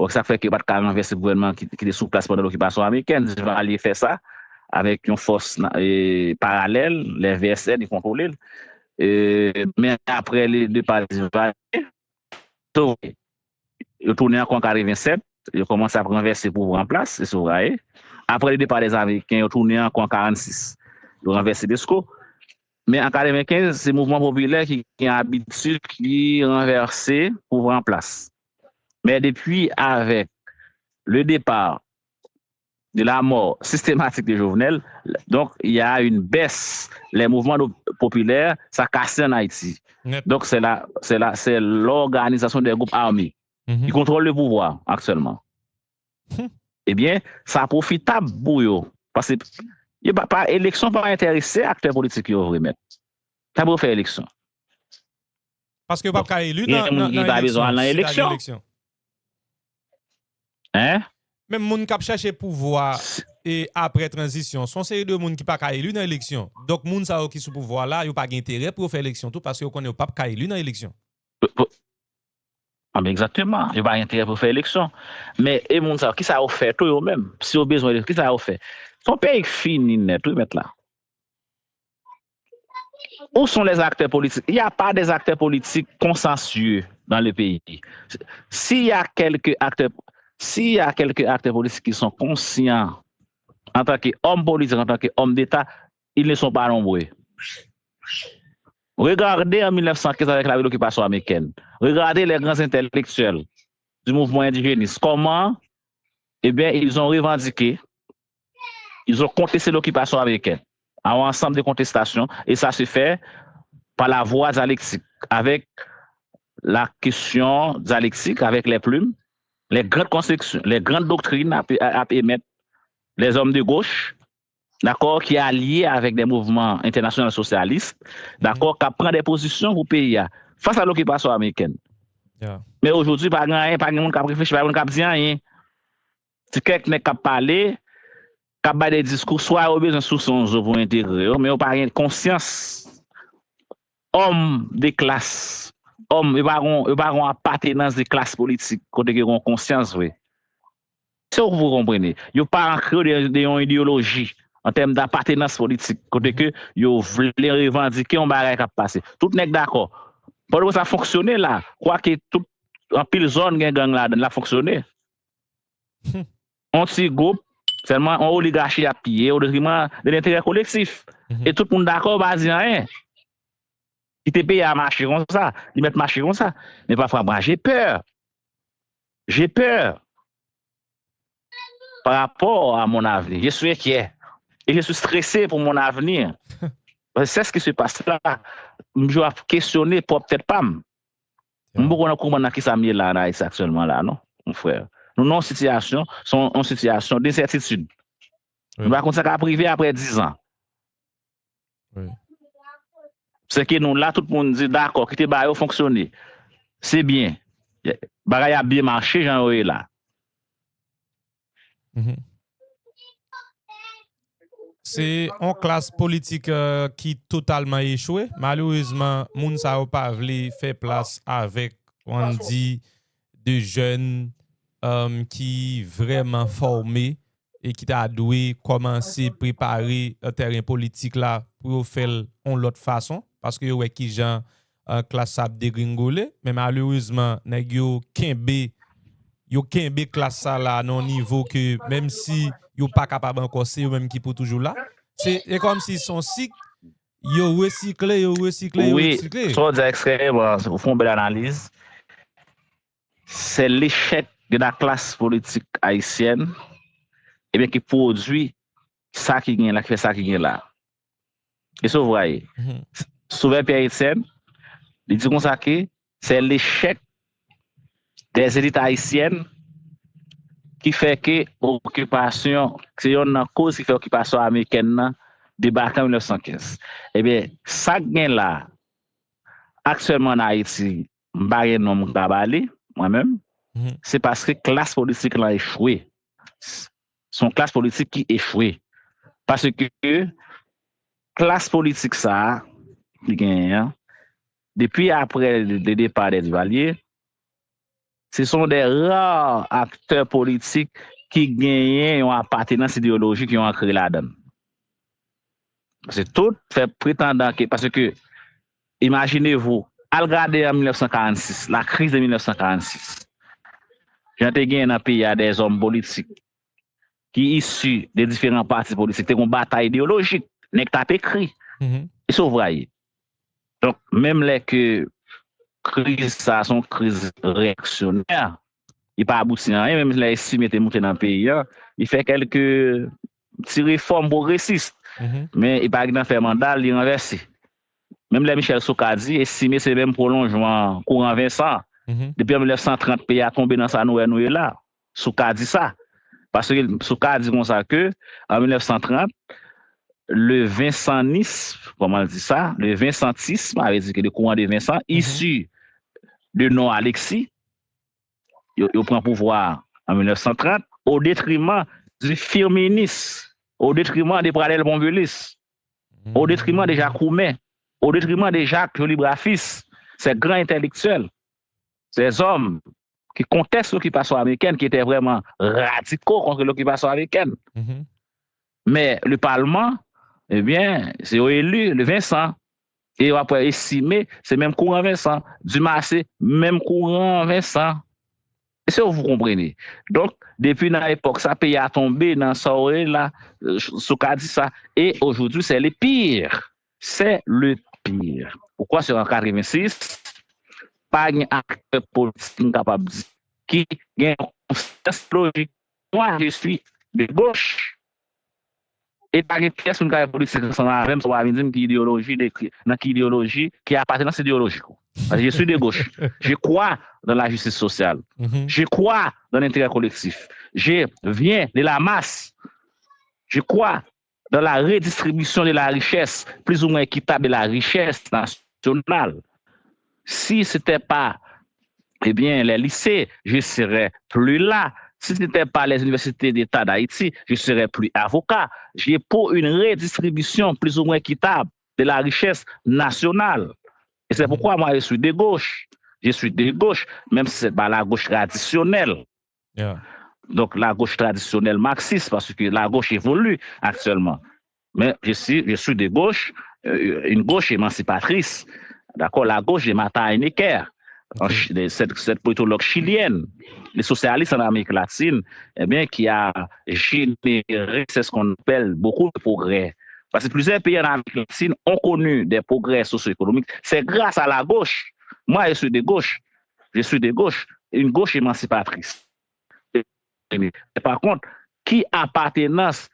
ça fait qu'il n'y a pas de renverser le gouvernement qui était sous place pendant l'occupation américaine. Duval fait ça avec une force parallèle, les VSN, ils contrôlaient. Mais après le départ de Duval, il tourné en 1987, il commence à renverser le pouvoir en place, c'est vrai. Après le départ des Américains, il tourné en 1946, il a renversé Desco. Mais en 1995, c'est le mouvement populaire qui a habitué qui renversé le pouvoir en place. Mais depuis, avec le départ de la mort systématique de Jovenel, donc il y a une baisse. Les mouvements populaires, ça casse en Haïti. Net. Donc c'est l'organisation des groupes armés qui Mhm. contrôle le pouvoir actuellement. Eh bien, ça profitable pour eux. Parce que l'élection pas intéressé acteurs politiques qui vont remettre. Ça pour faire élection. Parce que vous Donc, pas élu il y a dans des gens qui pas besoin l'élection, de si tu as l'élection. élection. Hein? Même moun qui cherche pouvoir et après transition, sont série de moun qui pas élu dans l'élection. Donc moun ça qui sous pouvoir là, yo pas intérêt pour faire élection tout parce que connaît pas élu dans l'élection. Ah, ben exactement. Il n'y a pas intérêt pour faire élection. Mais, et mon ça, qui ça a fait tout eux-mêmes? Si vous avez besoin de qui ça a fait? Son pays fini net, tout mettre là. Où sont les acteurs politiques? Il n'y a pas des acteurs politiques consensueux dans le pays. S'il y a quelques acteurs, s'il y a quelques acteurs politiques qui sont conscients en tant qu'hommes politiques, en tant qu'hommes d'État, ils ne sont pas nombreux. Regardez en 1915 avec la l'occupation américaine. Regardez les grands intellectuels du mouvement indigéniste. Comment, eh bien, ils ont revendiqué, ils ont contesté l'occupation américaine. Un ensemble de contestations. Et ça se fait par la voie dialectique, avec la question dialectique, avec les plumes, les grandes conceptions, les grandes doctrines à émettre les hommes de gauche, d'accord, qui est allié avec des mouvements internationaux socialistes, d'accord, qui prend des positions pour pays face à l'occupation américaine. Yeah. Mais aujourd'hui, pas grand pas monde qui réfléchit, pas monde qui dit rien. Si quelqu'un qui parler, qui a des discours, soit au besoin sous son pour intégrer, mais on pas conscience. Homme de classe, homme, il pas une appartenance de classe politique, côté qui ont conscience, oui. Si vous comprenez, il pas ancré dans une idéologie en termes d'appartenance politique, côté que vous voulez revendiquer un bagage qui a passé. Tout n'est d'accord. Pour que ça fonctionne là, quoi que tout en pile zone gang là, là fonctionner. Un petit groupe, seulement une oligarchie à piller au détriment de l'intérêt collectif. Et tout le monde d'accord, va dire rien. Ils te payent à marcher comme ça, ils mettent marcher comme ça. Mais parfois, moi, j'ai peur. J'ai peur par rapport à mon avenir. Je suis inquiet. Et je suis stressé pour mon avenir. C'est ce qui se passe là. Je vais questionner pour peut-être pas. Je ne sais pas comment qui ça mis là actuellement là, non, mon frère. Nous non situation, sont en situation d'incertitude. Nous va continuer à priver après 10 ans. Oui. C'est que nous là, tout le monde dit d'accord, que tes a fonctionné. C'est bien. Bagay a bien marché, j'en ai là. C'est une classe politique qui totalement échoué. Malheureusement, moun sa ou pas vle fait place avec, on dit, de jeunes qui vraiment formés et qui t'a doué commencer à préparer un terrain politique là pour faire en l'autre façon. Parce que ouais, qui gens classe a dégringolé. Mais malheureusement, nèg yo kembe classe ça là non niveau que même si yo pas capable encore c'est eux même qui pour toujours là. C'est comme si son cycle yo recyclé. Oui, ça c'est extrêmement, au fond belle analyse. C'est l'échec de la classe politique haïtienne et bien qui produit ça qui gagne là, qui fait ça qui gagne là. Et ça vous voyez. Souvent Pierre Etienne, il dit comme ça que c'est l'échec des élites haïtiennes qui fait que l'occupation, c'est une cause qui fait l'occupation américaine débarqué en 1915. Eh bien, ça gagne là, actuellement en Haïti, je nom Kabali, moi-même, c'est parce que la classe politique a échoué. Son classe politique qui échoué. Parce que classe politique ça, qui gagne, depuis après le départ des Duvalier, ce sont des rares acteurs politiques qui gagnent une appartenance idéologique qui ont ancré là-dedans. C'est tout fait prétendant que, parce que, imaginez-vous, à regarder en 1946, la crise de 1946, j'ai gagné dans le pays à des hommes politiques qui issus des différents partis politiques, qui ont une bataille idéologique, n'est pas écrit. Ils sont vrais. Donc, même les que crise, ça, sont crise réactionnaire, il pas abouti à rien, même les estimés étaient montés dans le pays, il fait quelques petites réformes progressistes, mais il pas dans faire mandat, il renversé. Même les Michel Soukadi estimé c'est même prolongement courant Vincent. Depuis 1930, le pays a tombé dans sa nouvelle là. Soukadi ça. Parce que Soukadi dit comme ça que en 1930, le vincentisme, comment on dit ça, le vincentisme, avait dit que le courant de Vincent, issu de nom Alexis, il prend pouvoir en 1930 au détriment du firminisme, au détriment des Pradel Bonvelis, au détriment des Jacques Roumet, au détriment des Jacques Jolibrafis, ces grands intellectuels, ces hommes qui contestent l'occupation américaine, qui étaient vraiment radicaux contre l'occupation américaine. Mais le Parlement, eh bien, c'est élu le Vincent. Et après estimé, c'est même courant Vincent. Dumassé, même courant Vincent. Et ça, vous comprenez. Donc, depuis l'époque, ça pays a tombé dans ça là, Soukadi ça. Et aujourd'hui, c'est le pire. C'est le pire. Pourquoi c'est en 86, pas un acteur politique capable de dire qui a une conscience logique. Moi, je suis de gauche. Et pas une pièce une politique ensemble même soit dire qui idéologie dans qui idéologie qui appartient à cette idéologie. Parce que je suis de gauche. Je crois dans la justice sociale. Je crois dans l'intérêt collectif. Je viens de la masse. Je crois dans la redistribution de la richesse, plus ou moins équitable de la richesse nationale. Si ce n'était pas eh bien, les lycées, je ne serais plus là. Si ce n'était pas les universités d'État d'Haïti, je ne serais plus avocat. J'ai pour une redistribution plus ou moins équitable de la richesse nationale. Et c'est pourquoi moi, je suis de gauche. Je suis de gauche, même si ce n'est pas la gauche traditionnelle. Yeah. Donc, la gauche traditionnelle marxiste, parce que la gauche évolue actuellement. Mais je suis de gauche, une gauche émancipatrice. D'accord, la gauche de Martin Heidegger. Okay. Cette politologue chilienne, les socialistes en Amérique latine, eh bien, qui a généré, c'est ce qu'on appelle beaucoup de progrès. Parce que plusieurs pays en Amérique latine ont connu des progrès socio-économiques. C'est grâce à la gauche. Moi, je suis de gauche. Je suis de gauche, une gauche émancipatrice. Et par contre, qui appartenance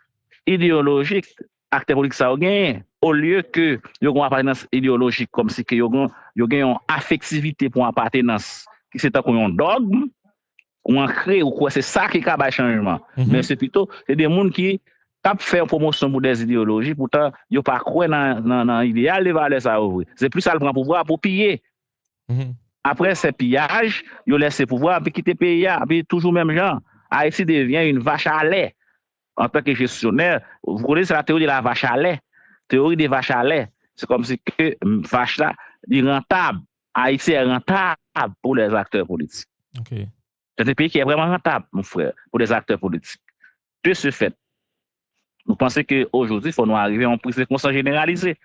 idéologique, acteur politique ça gagne, au lieu que y a une appartenance idéologique comme si que y a une affectivité pour appartenance qui c'est un dogme ou un crée ou quoi c'est ça qui a changement. Mais c'est plutôt c'est des gens qui cap faire promotion pour des idéologies pourtant yo pas croire dans idéal les valeurs ça ouvrir. C'est plus ça le prend pouvoir pour piller. Après ces pillages, yo laisse pouvoir puis quitter pays puis toujours même gens. Haïti devient une vache à lait. En tant que gestionnaire, vous connaissez la théorie de la vache à lait. Théorie des vaches à lait. C'est comme si que vache là est rentable. Haïti est rentable pour les acteurs politiques. Okay. C'est un pays qui est vraiment rentable, mon frère, pour les acteurs politiques. De ce fait, nous pensons qu'aujourd'hui, il faut nous arriver à une prise de conscience généralisée.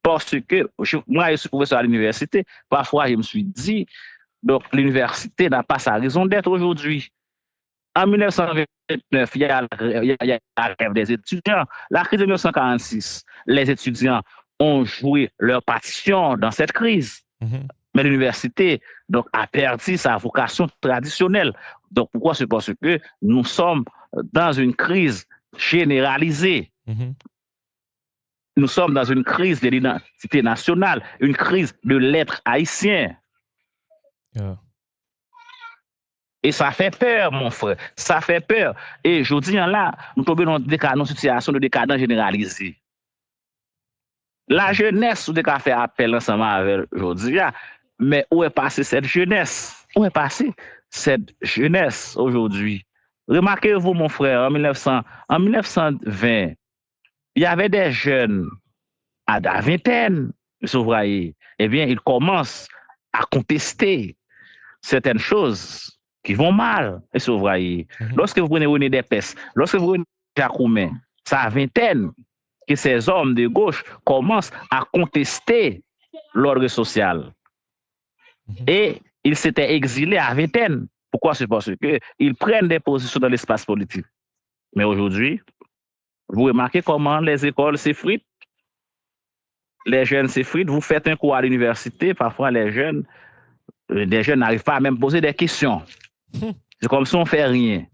Parce que moi, je suis professeur à l'université. Parfois, je me suis dit, donc l'université n'a pas sa raison d'être aujourd'hui. En 1929, il y a la grève des étudiants. La crise de 1946, les étudiants ont joué leur partition dans cette crise. Mais l'université donc, a perdu sa vocation traditionnelle. Donc, pourquoi? C'est parce que nous sommes dans une crise généralisée. Nous sommes dans une crise de l'identité nationale, une crise de l'être haïtien. Yeah. Et ça fait peur, mon frère. Ça fait peur. Et je dis là, nous tombons dans une situation de décadence généralisée. La jeunesse, nous avons fait appel ensemble avec aujourd'hui. Mais où est passée cette jeunesse? Où est passée cette jeunesse aujourd'hui? Remarquez-vous, mon frère, en 1920, il y avait des jeunes à la vingtaine, vous voyez. Eh bien, ils commencent à contester certaines choses qui vont mal, et vous voyez. Lorsque vous prenez René Despès, lorsque vous prenez Jacques Roumain, sa vingtaine, que ces hommes de gauche commencent à contester l'ordre social. Et ils s'étaient exilés à vingtaine. Pourquoi? C'est parce qu'ils prennent des positions dans l'espace politique. Mais aujourd'hui, vous remarquez comment les écoles s'effritent. Les jeunes s'effritent. Vous faites un cours à l'université, parfois des jeunes n'arrivent pas à même poser des questions. C'est comme si on ne fait rien.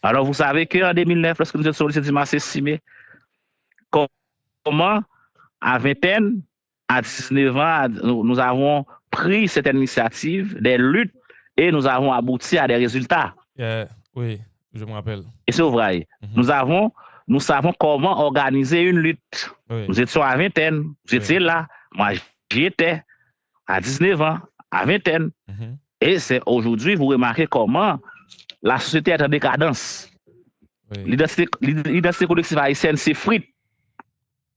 Alors, vous savez qu'en 2009, lorsque nous étions sur le lycée du Massé-Simé, comment, à vingtaine, à 19 ans, nous avons pris cette initiative, des luttes, et nous avons abouti à des résultats. Oui, je me rappelle. Et c'est vrai. Nous savons comment organiser une lutte. Oui. Nous étions à vingtaine, vous étiez là, moi j'y étais, à 19 ans, à vingtaine. Et c'est aujourd'hui, vous remarquez comment la société est en décadence. Oui. L'identité collective haïtienne s'effrite.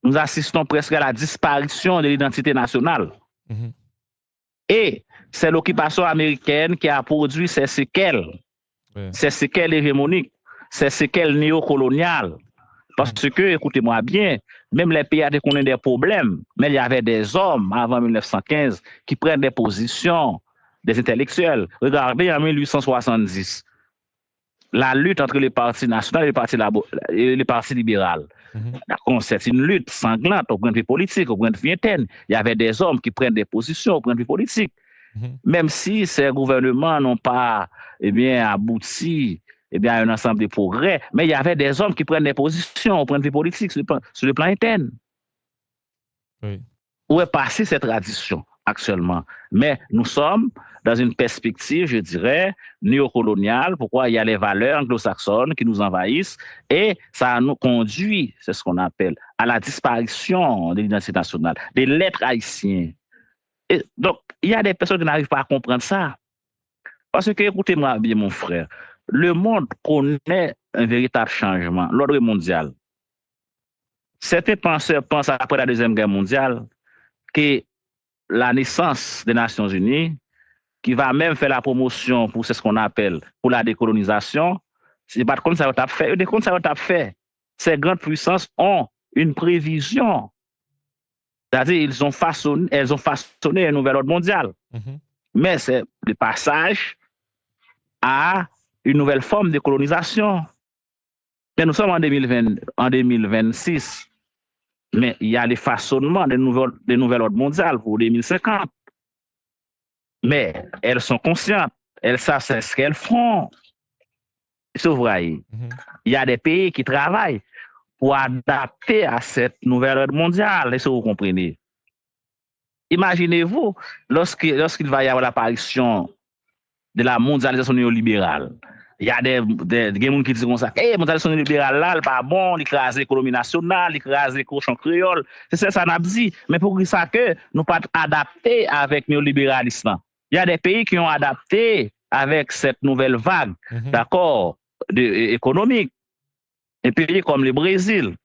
Nous assistons presque à la disparition de l'identité nationale. Et c'est l'occupation américaine qui a produit ces séquelles. Ces séquelles hégémoniques, ces séquelles néocoloniales. Parce que, écoutez-moi bien, même les pays avaient connu des problèmes, mais il y avait des hommes avant 1915 qui prennent des positions, des intellectuels. Regardez en 1870. la lutte entre les partis nationaux et les partis libéraux. D'accord, c'est une lutte sanglante au point de vue politique, au point de vue interne. Il y avait des hommes qui prennent des positions au point de vue politique. Même si ces gouvernements n'ont pas abouti à un ensemble de progrès, mais il y avait des hommes qui prennent des positions au point de vue politique sur le plan interne. Oui. Où est passée cette tradition actuellement? Mais nous sommes dans une perspective, je dirais, néocoloniale. Pourquoi? Il y a les valeurs anglo-saxonnes qui nous envahissent et ça nous conduit, c'est ce qu'on appelle, à la disparition de l'identité nationale, des lettres haïtiennes. Et donc, il y a des personnes qui n'arrivent pas à comprendre ça. Parce que, écoutez-moi bien, mon frère, le monde connaît un véritable changement, l'ordre mondial. Certains penseurs pensent après la Deuxième Guerre mondiale que la naissance des Nations Unies, qui va même faire la promotion pour ce qu'on appelle pour la décolonisation, c'est pas comme ça qu'on a fait. Des comptes ça qu'on a fait. Ces grandes puissances ont une prévision. C'est-à-dire elles ont façonné un nouvel ordre mondial. Mais c'est le passage à une nouvelle forme de colonisation. Mais nous sommes en 2026. Mais il y a les façonnements des nouvelles ordres mondiales pour 2050. Mais elles sont conscientes, elles savent ce qu'elles font. Vous voyez, il y a des pays qui travaillent pour adapter à cette nouvelle ordre mondiale. Est-ce que vous comprenez? Imaginez-vous, lorsqu'il va y avoir l'apparition de la mondialisation néolibérale, il y a des gens qui disent comme ça, hey, mondialisation néolibérale là, pas bon, il écrase l'économie nationale, il écrase les cochons créoles. C'est ça, n'a dit. Mais pour ça que nous pas adapter avec le néolibéralisme. Il y a des pays qui ont adapté avec cette nouvelle vague, d'accord, économique. Des pays comme le Brésil,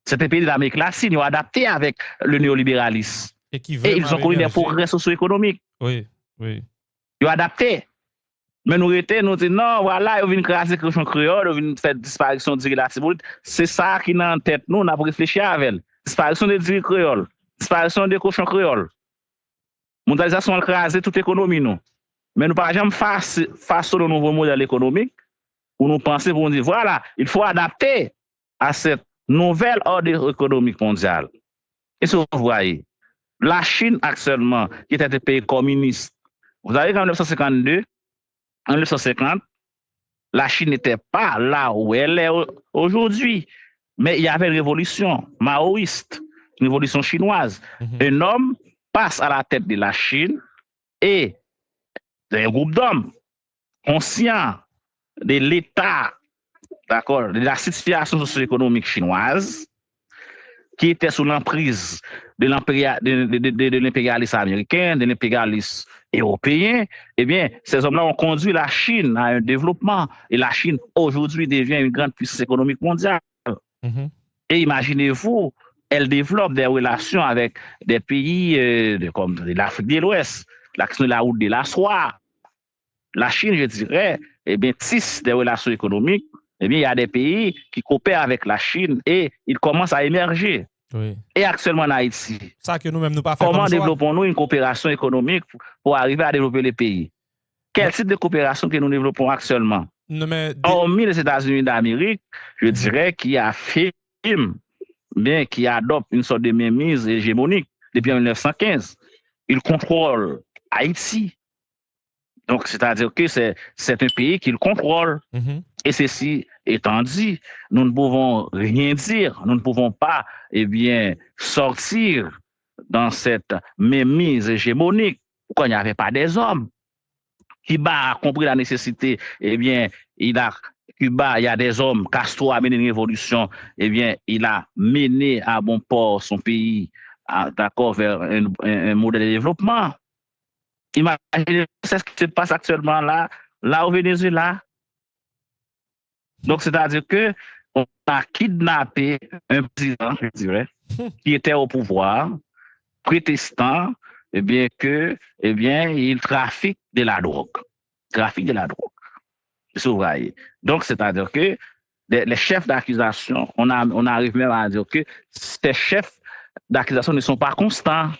c'est un pays de l'Amérique latine, ils ont adapté avec le néolibéralisme. Et ils ont connu des progrès socio-économiques. Oui, oui. Ils ont adapté. Mais nous disons, non, voilà, ils viennent craser les cochons créoles, ils viennent faire disparition de la ciboulite. C'est ça qui est en tête, nous, on a réfléchi avec elle. Disparition des dirigeants créoles, disparition des cochons créoles. Mondialisation a crasé toute l'économie, nous. Mais nous ne pouvons jamais façonner un nouveau modèle économique où nous pensons, pour nous dire, voilà, il faut adapter à cette nouvelle ordre économique mondiale. Et ce que vous voyez, la Chine actuellement, qui était un pays communiste, vous avez en 1952, en 1950, la Chine n'était pas là où elle est aujourd'hui, mais il y avait une révolution maoïste, une révolution chinoise. Un homme passe à la tête de la Chine et un groupe d'hommes conscients de l'état, d'accord, de la situation socio-économique chinoise, qui était sous l'emprise de l'impérialisme américain, de l'impérialisme européen, eh bien, ces hommes-là ont conduit la Chine à un développement. Et la Chine, aujourd'hui, devient une grande puissance économique mondiale. Et imaginez-vous, elle développe des relations avec des pays comme l'Afrique de l'Ouest, la question de la route de la soie. La Chine, je dirais, eh bien, tisse des relations économiques. Eh bien, il y a des pays qui coopèrent avec la Chine et ils commencent à émerger. Oui. Et actuellement en Haïti, ça que nous-mêmes nous pas fait comment développons-nous une coopération économique pour arriver à développer les pays? Quel type de coopération que nous développons actuellement? Hormis les États-Unis d'Amérique, je dirais qui affirme, bien, qui adopte une sorte de mainmise hégémonique depuis 1915. Il contrôle Haïti. Donc, c'est-à-dire que c'est un pays qu'il contrôle. Et ceci étant dit, nous ne pouvons rien dire, nous ne pouvons pas, sortir dans cette mainmise hégémonique quand il n'y avait pas des hommes. Cuba a compris la nécessité, Cuba, il y a des hommes, Castro a mené une révolution, il a mené à bon port son pays, d'accord, vers un modèle de développement. Imaginez ce qui se passe actuellement là au Venezuela. Donc, c'est-à-dire que on a kidnappé un président, je dirais, qui était au pouvoir, prétextant, il trafique de la drogue. Donc, c'est-à-dire que les chefs d'accusation, on arrive même à dire que ces chefs d'accusation ne sont pas constants.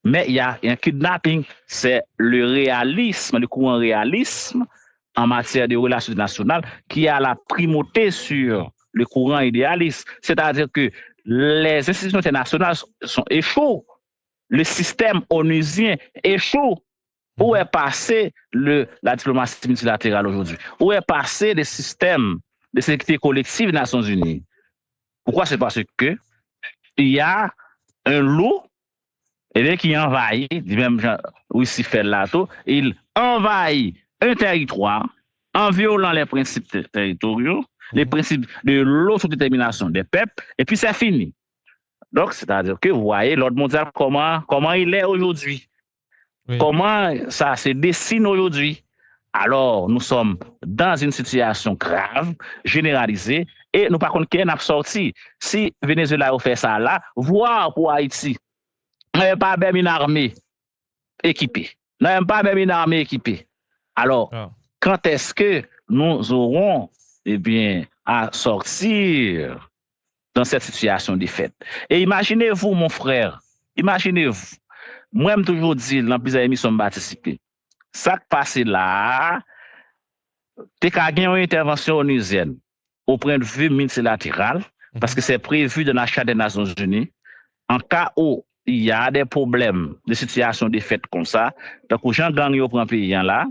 Mais il y a un kidnapping, c'est le réalisme, le courant réalisme en matière de relations internationales qui a la primauté sur le courant idéaliste. C'est-à-dire que les institutions internationales sont échouées. Le système onusien échoue. Où est passé la diplomatie multilatérale aujourd'hui? Où est passé le système de sécurité collective des Nations Unies? Pourquoi? C'est parce que il y a un loup qui envahit, même Russie fait là, il envahit un territoire en violant les principes territoriaux, les principes de l'autodétermination des peuples, et puis c'est fini. Donc, c'est-à-dire que vous voyez l'ordre mondial comment il est aujourd'hui. Oui. Comment ça se dessine aujourd'hui? Alors, nous sommes dans une situation grave, généralisée, et nous, par contre, qui n'a sorti. Si Venezuela a fait ça là, voire pour Haïti, nous n'avons pas même une armée équipée. Nous n'avons pas même une armée équipée. Alors, quand est-ce que nous aurons, à sortir dans cette situation de fait? Et imaginez-vous, mon frère, imaginez-vous, moi, je toujours dit, dans plusieurs émissions, je participer. Ça qui passe là, tu as gagné une intervention onusienne au point de vue multilatéral, parce que c'est prévu dans la Charte des Nations Unies. En cas où il y a des problèmes, des situations de fait comme ça, donc les gens gagnent au premier pays là,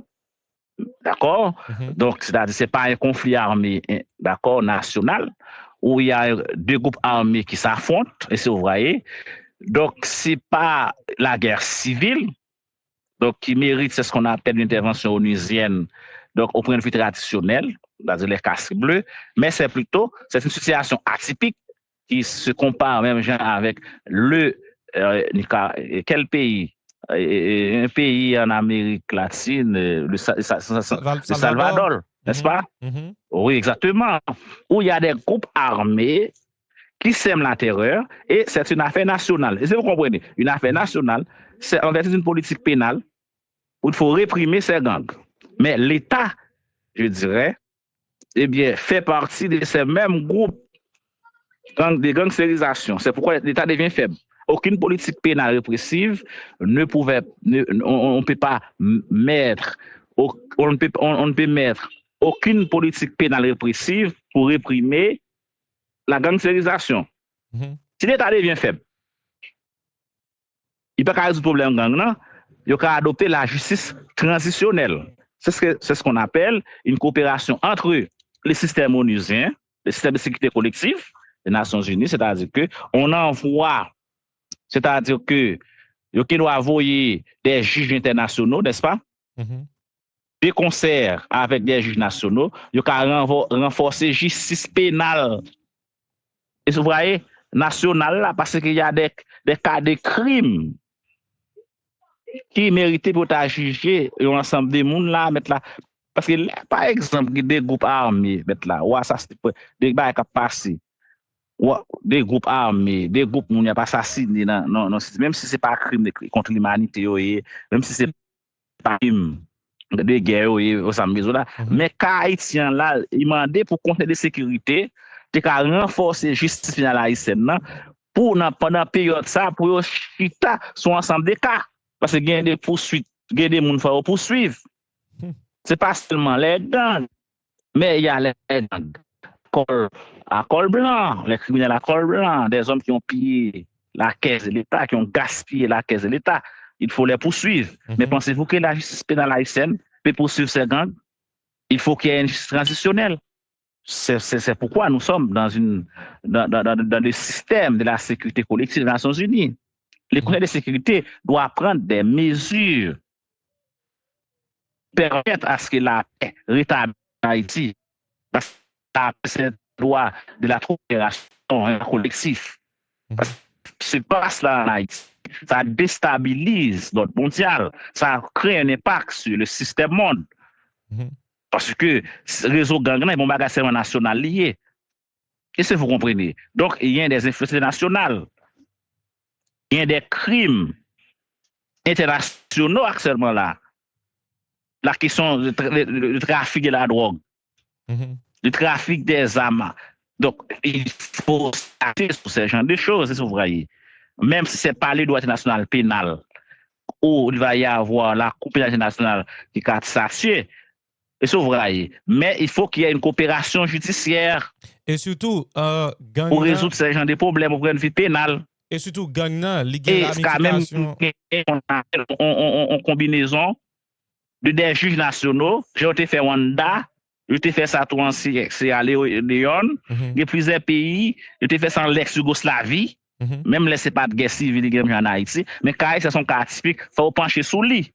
d'accord? Donc, c'est-à-dire c'est pas un conflit armé, d'accord, national, où il y a deux groupes armés qui s'affrontent, et c'est vous voyez. Donc, c'est pas la guerre civile, donc qui mérite, c'est ce qu'on appelle une intervention onusienne, donc au point de vue traditionnel, c'est-à-dire les casques bleus, mais c'est une situation atypique qui se compare même avec quel pays? Un pays en Amérique latine, le Salvador, n'est-ce pas? Oui, exactement. Où il y a des groupes armés qui sèment la terreur, et c'est une affaire nationale. Et si vous comprenez, une affaire nationale, c'est en fait une politique pénale où il faut réprimer ces gangs. Mais l'État, je dirais, fait partie de ces mêmes groupes de gangsterisation. C'est pourquoi l'État devient faible. Aucune politique pénale répressive on ne peut pas mettre, on ne peut mettre aucune politique pénale répressive pour réprimer la gangsterisation. Si l'État devient faible, il ne peut pas résoudre le problème gang, non? Il peut adopter la justice transitionnelle. C'est ce qu'on appelle une coopération entre les systèmes onusiens, les systèmes de sécurité collective des Nations Unies, c'est-à-dire qu'on envoie, c'est-à-dire que il doit envoyer des juges internationaux, n'est-ce pas? Des concerts avec des juges nationaux, il doit renforcer justice pénale. Et vous voyez, nationale là, parce qu'il y a des cas de crimes qui méritaient pour être jugés et ensemble des gens là, mettre là. Parce que, par exemple, des groupes armés, mettre là, ou assassinés, des gens qui passé, des groupes armés, des groupes qui ont assassiné, même si ce n'est pas un crime contre l'humanité, même si ce n'est pas un crime de guerre, mais quand Haïtien là, il m'a demandé pour compter de sécurité, tu as renforcé la justice pénale haïtienne pour, pendant la période ça, pour chita sur ensemble des cas. Parce qu'il y a des poursuites, il y a des gens qui poursuivre. Ce n'est pas seulement les gangs, mais il y a les gangs à col blanc, les criminels à col blanc, des hommes qui ont pillé la caisse de l'État, qui ont gaspillé la caisse de l'État. Il faut les poursuivre. Mais pensez-vous que la justice pénale haïtienne peut poursuivre ces gangs? Il faut qu'il y ait une justice transitionnelle. C'est pourquoi nous sommes dans le système de la sécurité collective des Nations Unies. Les conseils de sécurité doivent prendre des mesures pour permettre à ce que la paix rétablisse en Haïti. Parce que c'est le droit de la coopération collective. Parce que ce qui se passe là en Haïti, ça déstabilise l'ordre mondial, ça crée un impact sur le système monde. Parce que le réseau gangrène est un magasin national lié. Qu'est-ce que vous comprenez? Donc, il y a des influences nationales. Il y a des crimes internationaux actuellement là. La question du trafic de la drogue, le trafic des armes. Donc, il faut s'arrêter sur ce genre de choses, vous voyez. Même si ce n'est pas le droit international pénal, où il va y avoir la Cour pénale internationale qui va statuer, et sauveiller. Mais il faut qu'il y ait une coopération judiciaire Et surtout, gang pour nan, résoudre ces genres de problèmes au point de vue pénal. et surtout, gang nan, li gen Et c'est quand même ramification. en combinaison de des juges nationaux. J'ai été fait Rwanda, j'ai été fait ça tout en Sierra Leone, il y a plusieurs pays, j'ai été fait ça en l'ex-Yougoslavie, même là, c'est pas de guerre civile en Haïti, mais quand c'est son cas typique, il faut pencher sous lui.